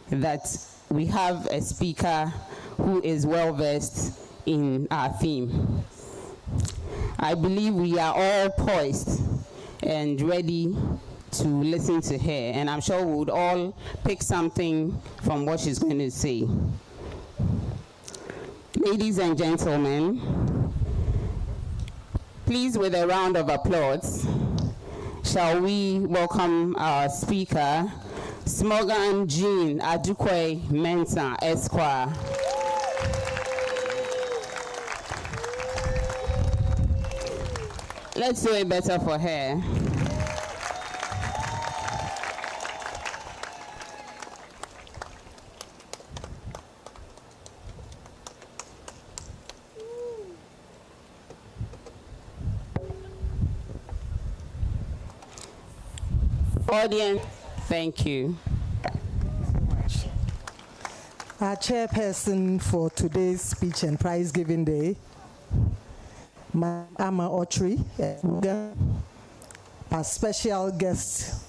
that we have a speaker who is well versed in our theme. I believe we are all poised and ready to listen to her, and I'm sure we would all pick something from what she's going to say. Ladies and gentlemen, please, with a round of applause, shall we welcome our speaker, Smogan Jean Adukwe Mensah Esquire. Let's do it better for her. Audience, thank you. Our chairperson for today's speech and prize giving day, Ama Otri, our special guest,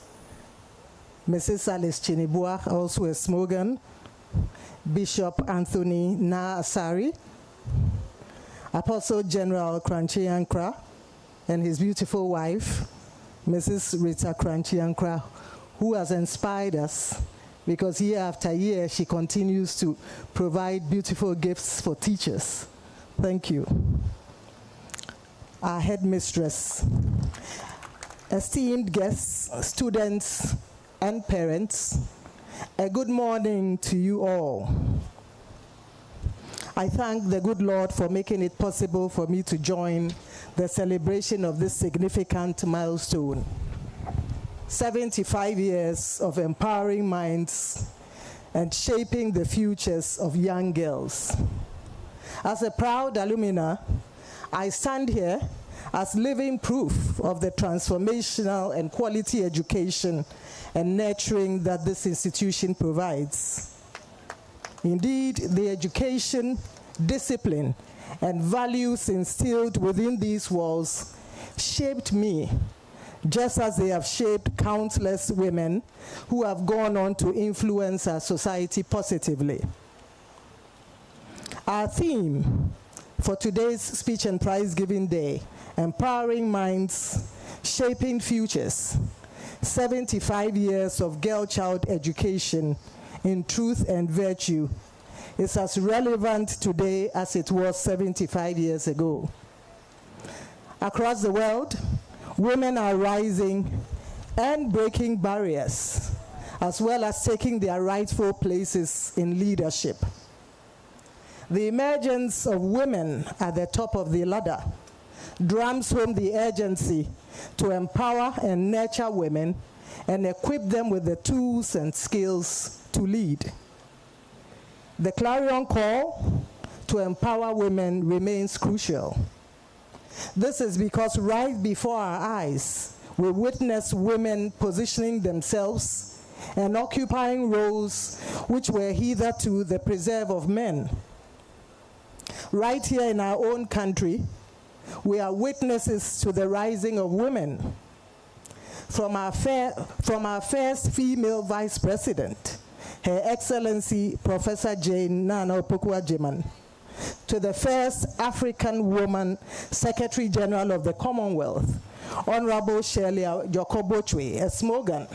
Mrs. Alice Chinibua, also a Smogan, Bishop Anthony Na Asari, Apostle General Kranchi Ankra, and his beautiful wife, Mrs. Rita Kranchi Ankra, who has inspired us because year after year she continues to provide beautiful gifts for teachers. Thank you. Our headmistress, esteemed guests, students, and parents, a good morning to you all. I thank the good Lord for making it possible for me to join the celebration of this significant milestone. 75 years of empowering minds and shaping the futures of young girls. As a proud alumna, I stand here as living proof of the transformational and quality education and nurturing that this institution provides. Indeed, the education, discipline, and values instilled within these walls shaped me, just as they have shaped countless women who have gone on to influence our society positively. Our theme for today's Speech and Prize Giving Day, Empowering Minds, Shaping Futures, 75 years of girl-child education in truth and virtue, is as relevant today as it was 75 years ago. Across the world, women are rising and breaking barriers, as well as taking their rightful places in leadership. The emergence of women at the top of the ladder drums home the urgency to empower and nurture women and equip them with the tools and skills to lead. The clarion call to empower women remains crucial. This is because right before our eyes, we witness women positioning themselves and occupying roles which were hitherto the preserve of men. Right here in our own country, we are witnesses to the rising of women. From our first female vice president, Her Excellency Professor Jane Nana Opoku-Agyeman, to the first African woman Secretary General of the Commonwealth, Honorable Shirley Jokobochwe, a slogan,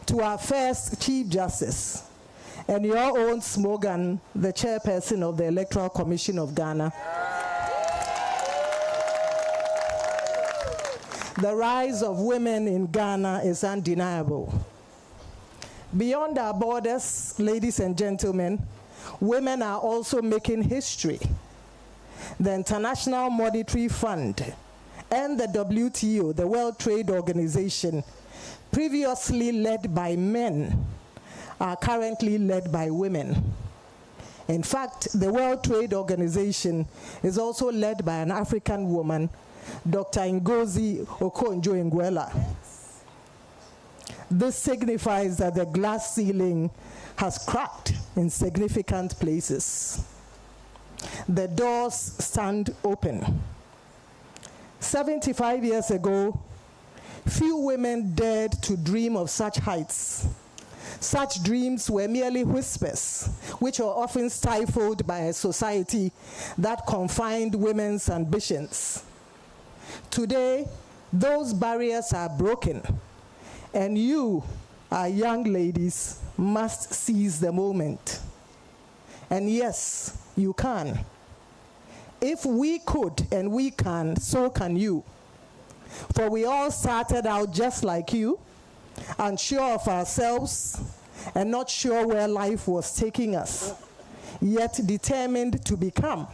to our first Chief Justice, and your own slogan, the Chairperson of the Electoral Commission of Ghana. The rise of women in Ghana is undeniable. Beyond our borders, ladies and gentlemen, women are also making history. The International Monetary Fund and the WTO, the World Trade Organization, previously led by men, are currently led by women. In fact, the World Trade Organization is also led by an African woman, Dr. Ngozi Okonjo-Iweala. This signifies that the glass ceiling has cracked in significant places. The doors stand open. 75 years ago, few women dared to dream of such heights. Such dreams were merely whispers, which were often stifled by a society that confined women's ambitions. Today, those barriers are broken, and you, our young ladies, must seize the moment. And yes, you can. If we could and we can, so can you. For we all started out just like you, unsure of ourselves and not sure where life was taking us, yet determined to become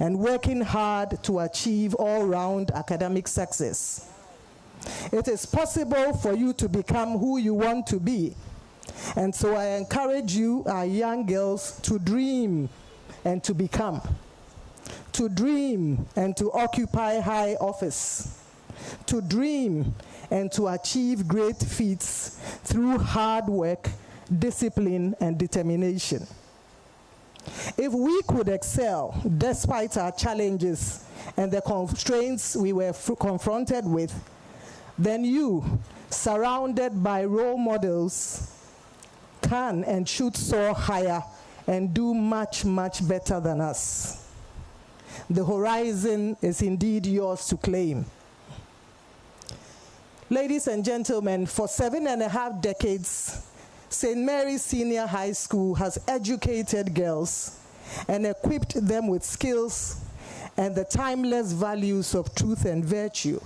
and working hard to achieve all-round academic success. It is possible for you to become who you want to be, and so I encourage you, our young girls, to dream and to become, to dream and to occupy high office, to dream and to achieve great feats through hard work, discipline, and determination. If we could excel despite our challenges and the constraints we were confronted with, then you, surrounded by role models, can and should soar higher and do much, much better than us. The horizon is indeed yours to claim. Ladies and gentlemen, for 7.5 decades, St. Mary's Senior High School has educated girls and equipped them with skills and the timeless values of truth and virtue,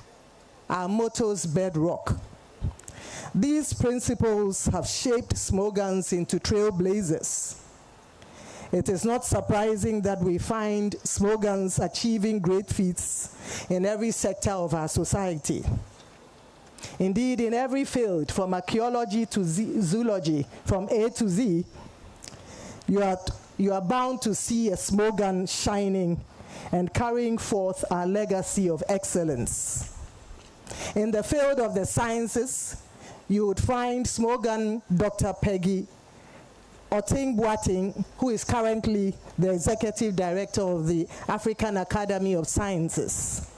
our motto's bedrock. These principles have shaped Smogans into trailblazers. It is not surprising that we find Smogans achieving great feats in every sector of our society. Indeed, in every field, from archaeology to zoology, from A to Z, you are bound to see a Smogan shining and carrying forth our legacy of excellence. In the field of the sciences, you would find Smogan Dr. Peggy Oting Boating, who is currently the Executive Director of the African Academy of Sciences.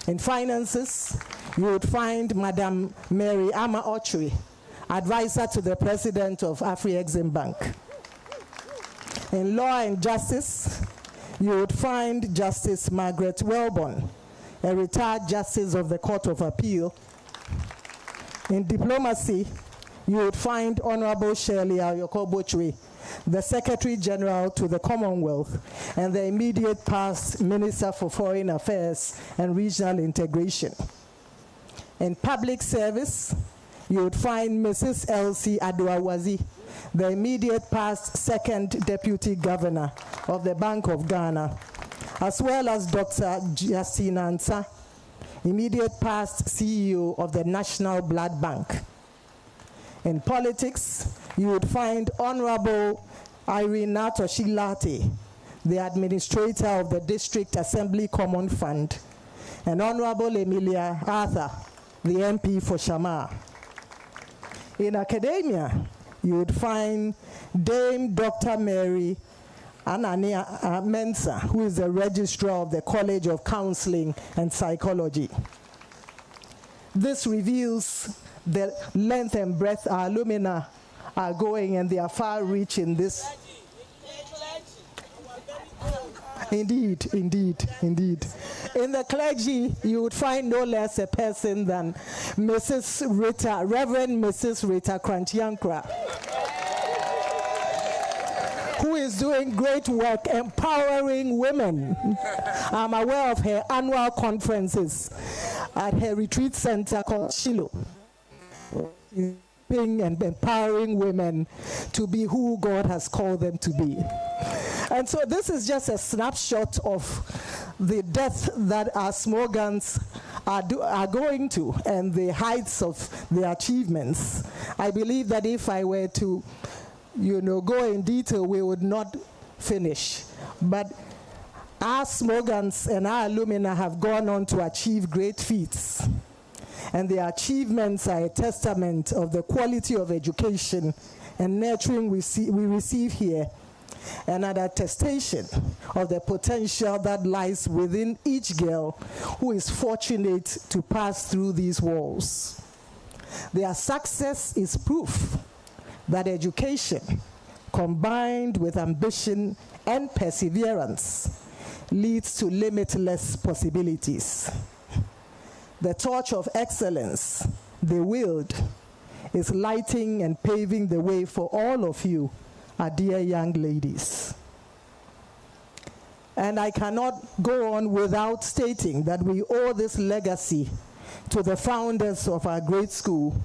In finances, you would find Madam Mary Ama Ochri, advisor to the President of Afri-Exim Bank. In law and justice, you would find Justice Margaret Welborn, a retired Justice of the Court of Appeal. In diplomacy, you would find Honorable Shirley Ayoko-Bochwe, the Secretary General to the Commonwealth and the immediate past Minister for Foreign Affairs and Regional Integration. In public service, you would find Mrs. Elsie Aduawazi, the immediate past Second Deputy Governor of the Bank of Ghana, as well as Dr. Justina Ansa, immediate past CEO of the National Blood Bank. In politics, you would find Honorable Irina Toshilate, the Administrator of the District Assembly Common Fund, and Honorable Emilia Arthur, the MP for Shamar. In academia, you would find Dame Dr. Mary Anania Mensah, who is the Registrar of the College of Counseling and Psychology. This reveals the length and breadth our alumni are going and their far reach in this. Indeed. In the clergy, you would find no less a person than Reverend Mrs. Rita Krantiankra, who is doing great work empowering women. I'm aware of her annual conferences at her retreat center called Shiloh, and empowering women to be who God has called them to be. And so this is just a snapshot of the depth that our Smogans are going to and the heights of their achievements. I believe that if I were to go in detail, we would not finish. But our Smogans and our alumni have gone on to achieve great feats. And their achievements are a testament of the quality of education and nurturing we receive here, and an attestation of the potential that lies within each girl who is fortunate to pass through these walls. Their success is proof that education, combined with ambition and perseverance, leads to limitless possibilities. The torch of excellence they wield is lighting and paving the way for all of you, our dear young ladies. And I cannot go on without stating that we owe this legacy to the founders of our great school,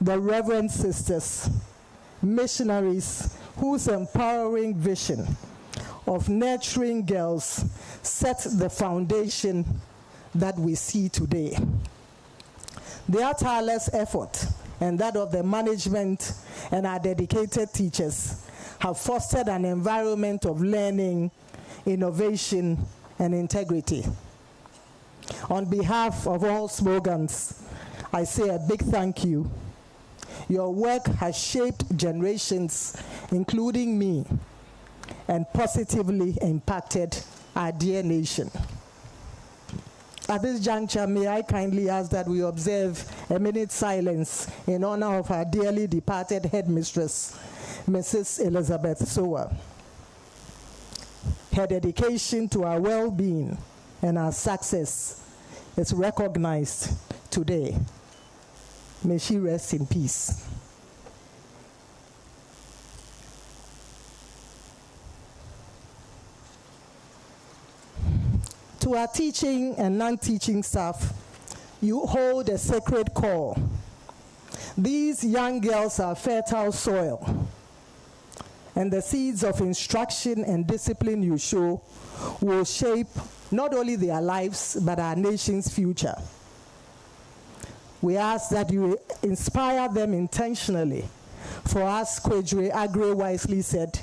the Reverend Sisters, missionaries whose empowering vision of nurturing girls set the foundation that we see today. Their tireless effort and that of the management and our dedicated teachers have fostered an environment of learning, innovation, and integrity. On behalf of all Smogans, I say a big thank you. Your work has shaped generations, including me, and positively impacted our dear nation. At this juncture, may I kindly ask that we observe a minute's silence in honor of our dearly departed headmistress, Mrs. Elizabeth Sowa. Her dedication to our well-being and our success is recognized today. May she rest in peace. To our teaching and non-teaching staff, you hold a sacred call. These young girls are fertile soil, and the seeds of instruction and discipline you show will shape not only their lives, but our nation's future. We ask that you inspire them intentionally. For us, Kwejure Agre wisely said,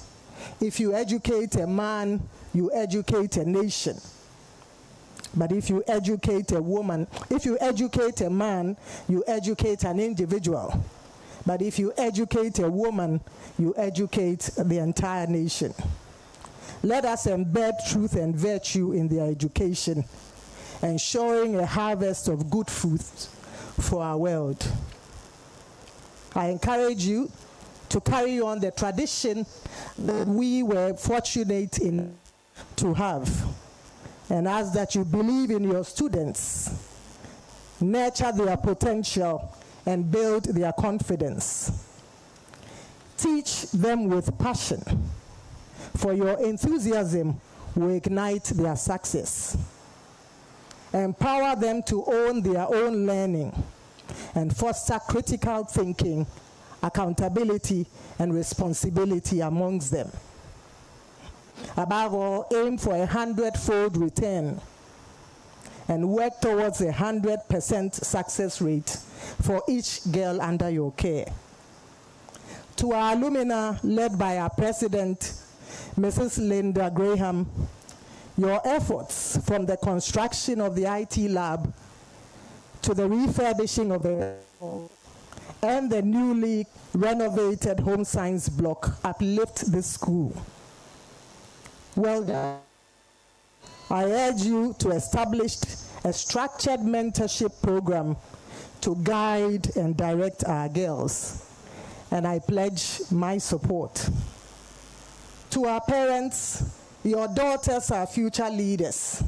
if you educate a man, you educate a nation. But if you educate a woman, if you educate a man, you educate an individual. But if you educate a woman, you educate the entire nation. Let us embed truth and virtue in their education, ensuring a harvest of good fruits for our world. I encourage you to carry on the tradition that we were fortunate in to have, and ask that you believe in your students, nurture their potential, and build their confidence. Teach them with passion, for your enthusiasm will ignite their success. Empower them to own their own learning and foster critical thinking, accountability, and responsibility amongst them. Above all, aim for 100-fold return and work towards 100% success rate for each girl under your care. To our alumni, led by our president, Mrs. Linda Graham, your efforts from the construction of the IT lab to the refurbishing of the and the newly renovated home science block uplift this school. Well done. I urge you to establish a structured mentorship program to guide and direct our girls, and I pledge my support. To our parents, your daughters are future leaders.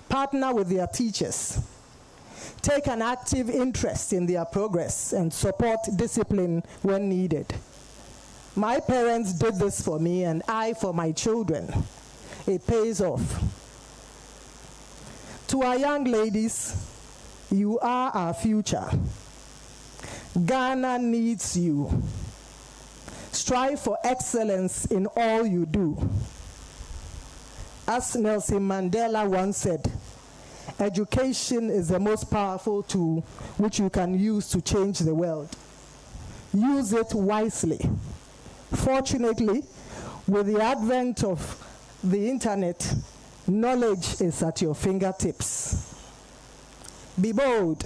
Partner with their teachers. Take an active interest in their progress and support discipline when needed. My parents did this for me, and I for my children. It pays off. To our young ladies, you are our future. Ghana needs you. Strive for excellence in all you do. As Nelson Mandela once said, education is the most powerful tool which you can use to change the world. Use it wisely. Fortunately, with the advent of the internet, knowledge is at your fingertips. Be bold,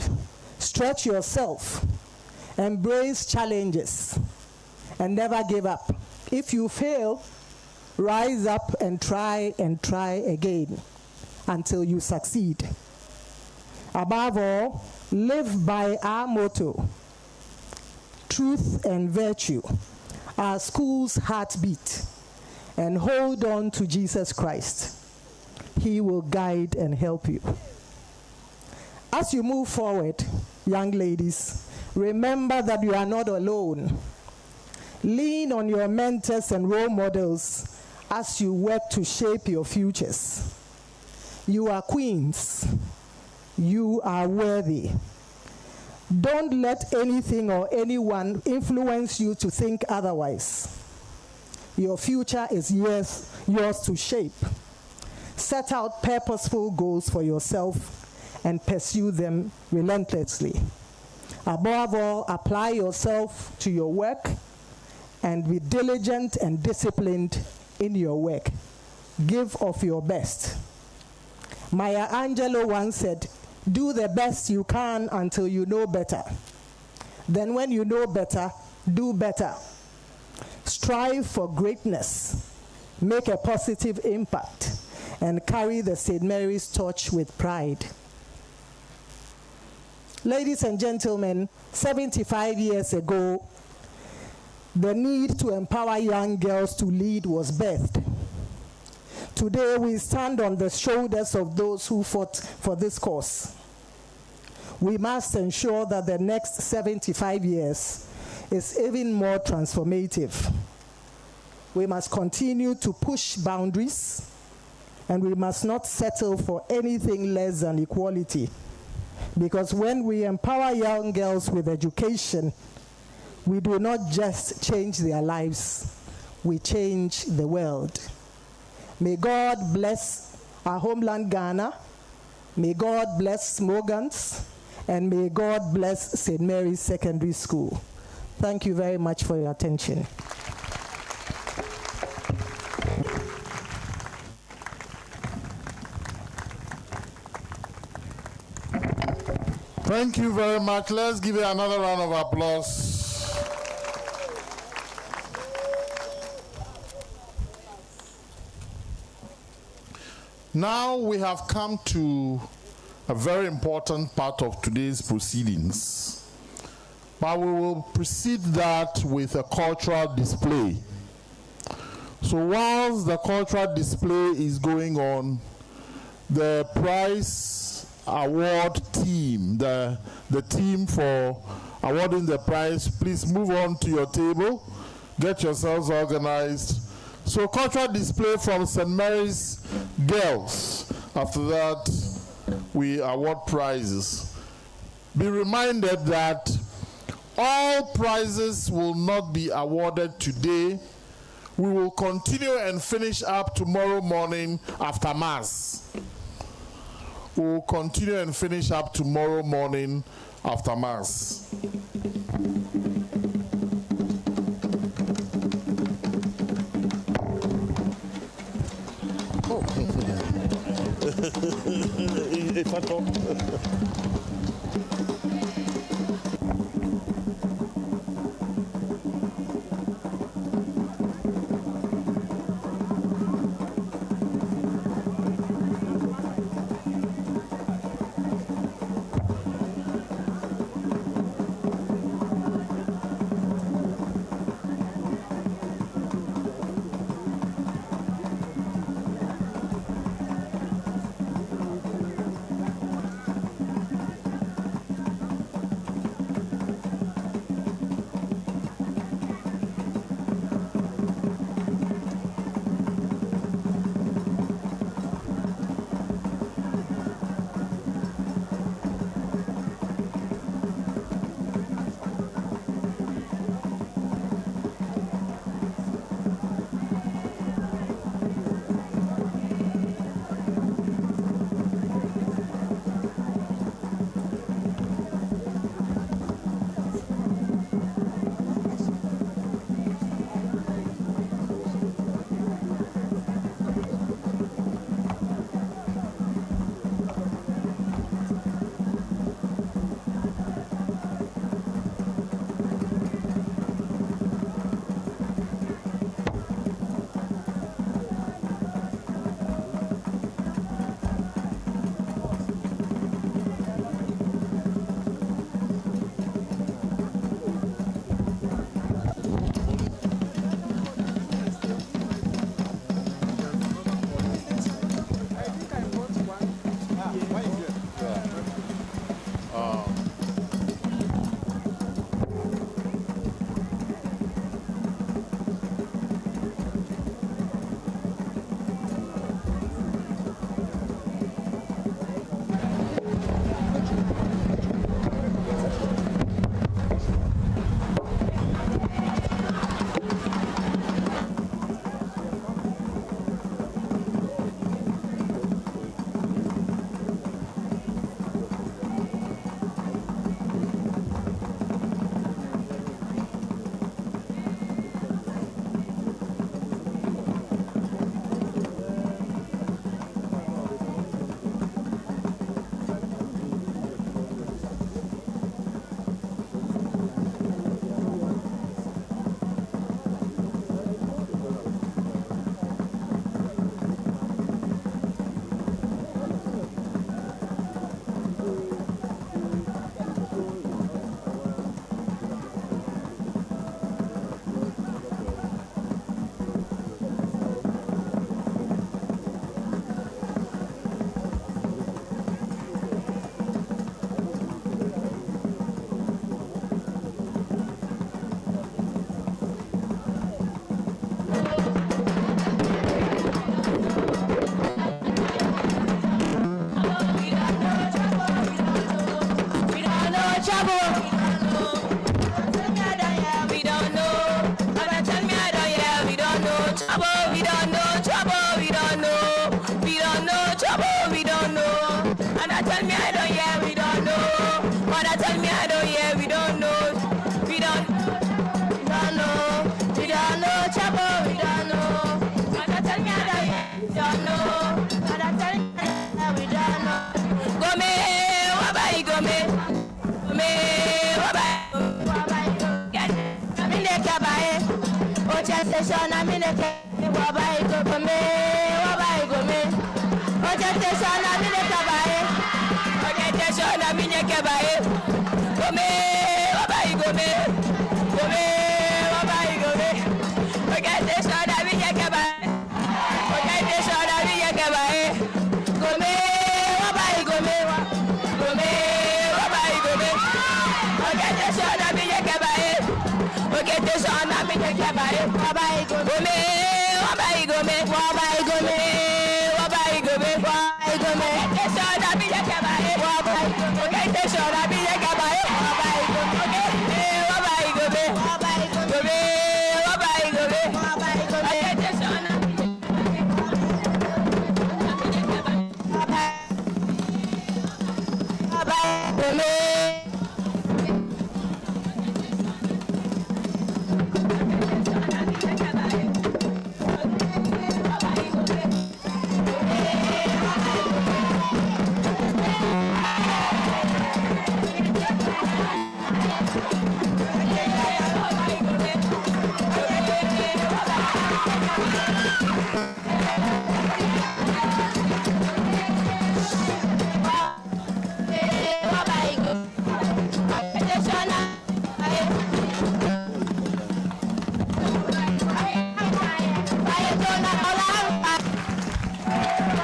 stretch yourself, embrace challenges, and never give up. If you fail, rise up and try again until you succeed. Above all, live by our motto, truth and virtue, our school's heartbeat, and hold on to Jesus Christ. He will guide and help you. As you move forward, young ladies, remember that you are not alone. Lean on your mentors and role models as you work to shape your futures. You are queens. You are worthy. Don't let anything or anyone influence you to think otherwise. Your future is yours to shape. Set out purposeful goals for yourself and pursue them relentlessly. Above all, apply yourself to your work and be diligent and disciplined in your work. Give of your best. Maya Angelou once said, do the best you can until you know better. Then when you know better, do better. Strive for greatness. Make a positive impact and carry the St. Mary's torch with pride. Ladies and gentlemen, 75 years ago, the need to empower young girls to lead was birthed. Today, we stand on the shoulders of those who fought for this cause. We must ensure that the next 75 years is even more transformative. We must continue to push boundaries, and we must not settle for anything less than equality. Because when we empower young girls with education, we do not just change their lives, we change the world. May God bless our homeland Ghana, may God bless Smogans, and may God bless St. Mary's Secondary School. Thank you very much for your attention. Thank you very much. Let's give it another round of applause. Now we have come to a very important part of today's proceedings. But we will precede that with a cultural display. So whilst the cultural display is going on, the prize award team, the team for awarding the prize, please move on to your table, get yourselves organized. So cultural display from St. Mary's girls. After that, we award prizes. Be reminded that all prizes will not be awarded today. We will continue and finish up tomorrow morning after Mass. We will continue and finish up tomorrow morning after Mass.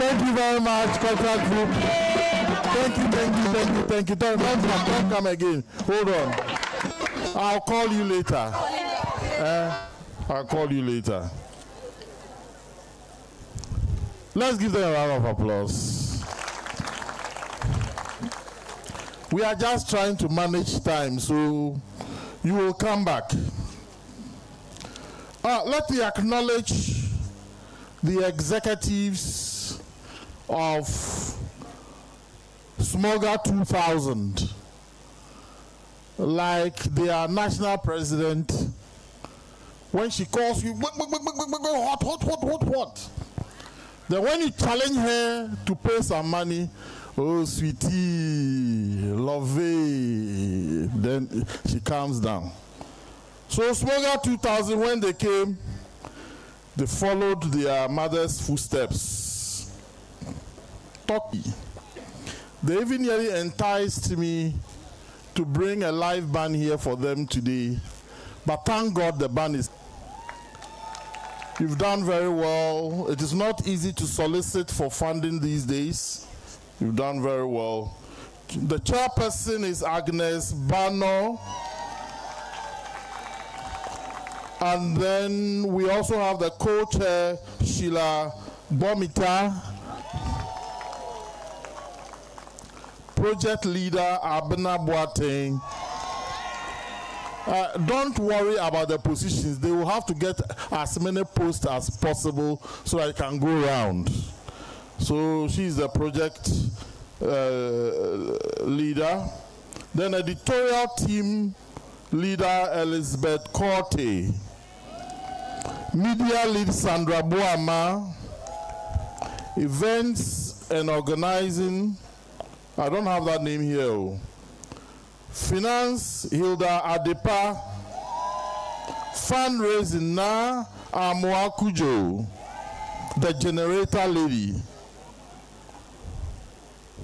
Thank you very much, contract group. Thank you. Don't come again. Hold on. I'll call you later. I'll call you later. Let's give them a round of applause. We are just trying to manage time, so you will come back. Let me acknowledge the executives of Smoga 2000, like their national president. When she calls you, what? Then when you challenge her to pay some money, oh sweetie, lovey, then she calms down. So Smoga 2000, when they came, they followed their mother's footsteps. They even nearly enticed me to bring a live band here for them today. But thank God the band is. You've done very well. It is not easy to solicit for funding these days. You've done very well. The chairperson is Agnes Bano. And then we also have the co-chair, Sheila Bomita. Project leader, Abena Boateng. Don't worry about the positions. They will have to get as many posts as possible so I can go around. So she's the project leader. Then editorial team leader, Elizabeth Corte. Media lead, Sandra Boama. Events and organizing, I don't have that name here. Finance, Hilda Adepa. Fundraising, Na Amoa Kujo, the generator lady.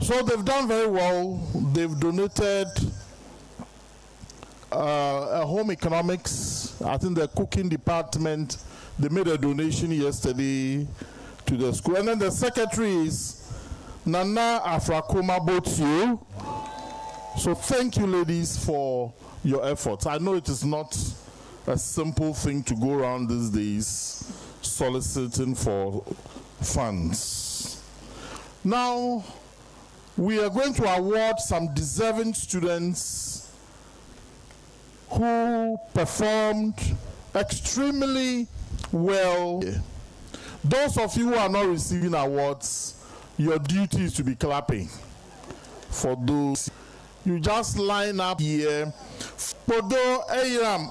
So they've done very well. They've donated a home economics, I think the cooking department, they made a donation yesterday to the school. And then the secretary is Nana Afrakoma Botio. So thank you, ladies, for your efforts. I know it is not a simple thing to go around these days soliciting for funds. Now, we are going to award some deserving students who performed extremely well. Those of you who are not receiving awards, your duty is to be clapping for those. You just line up here. Podo Eyram.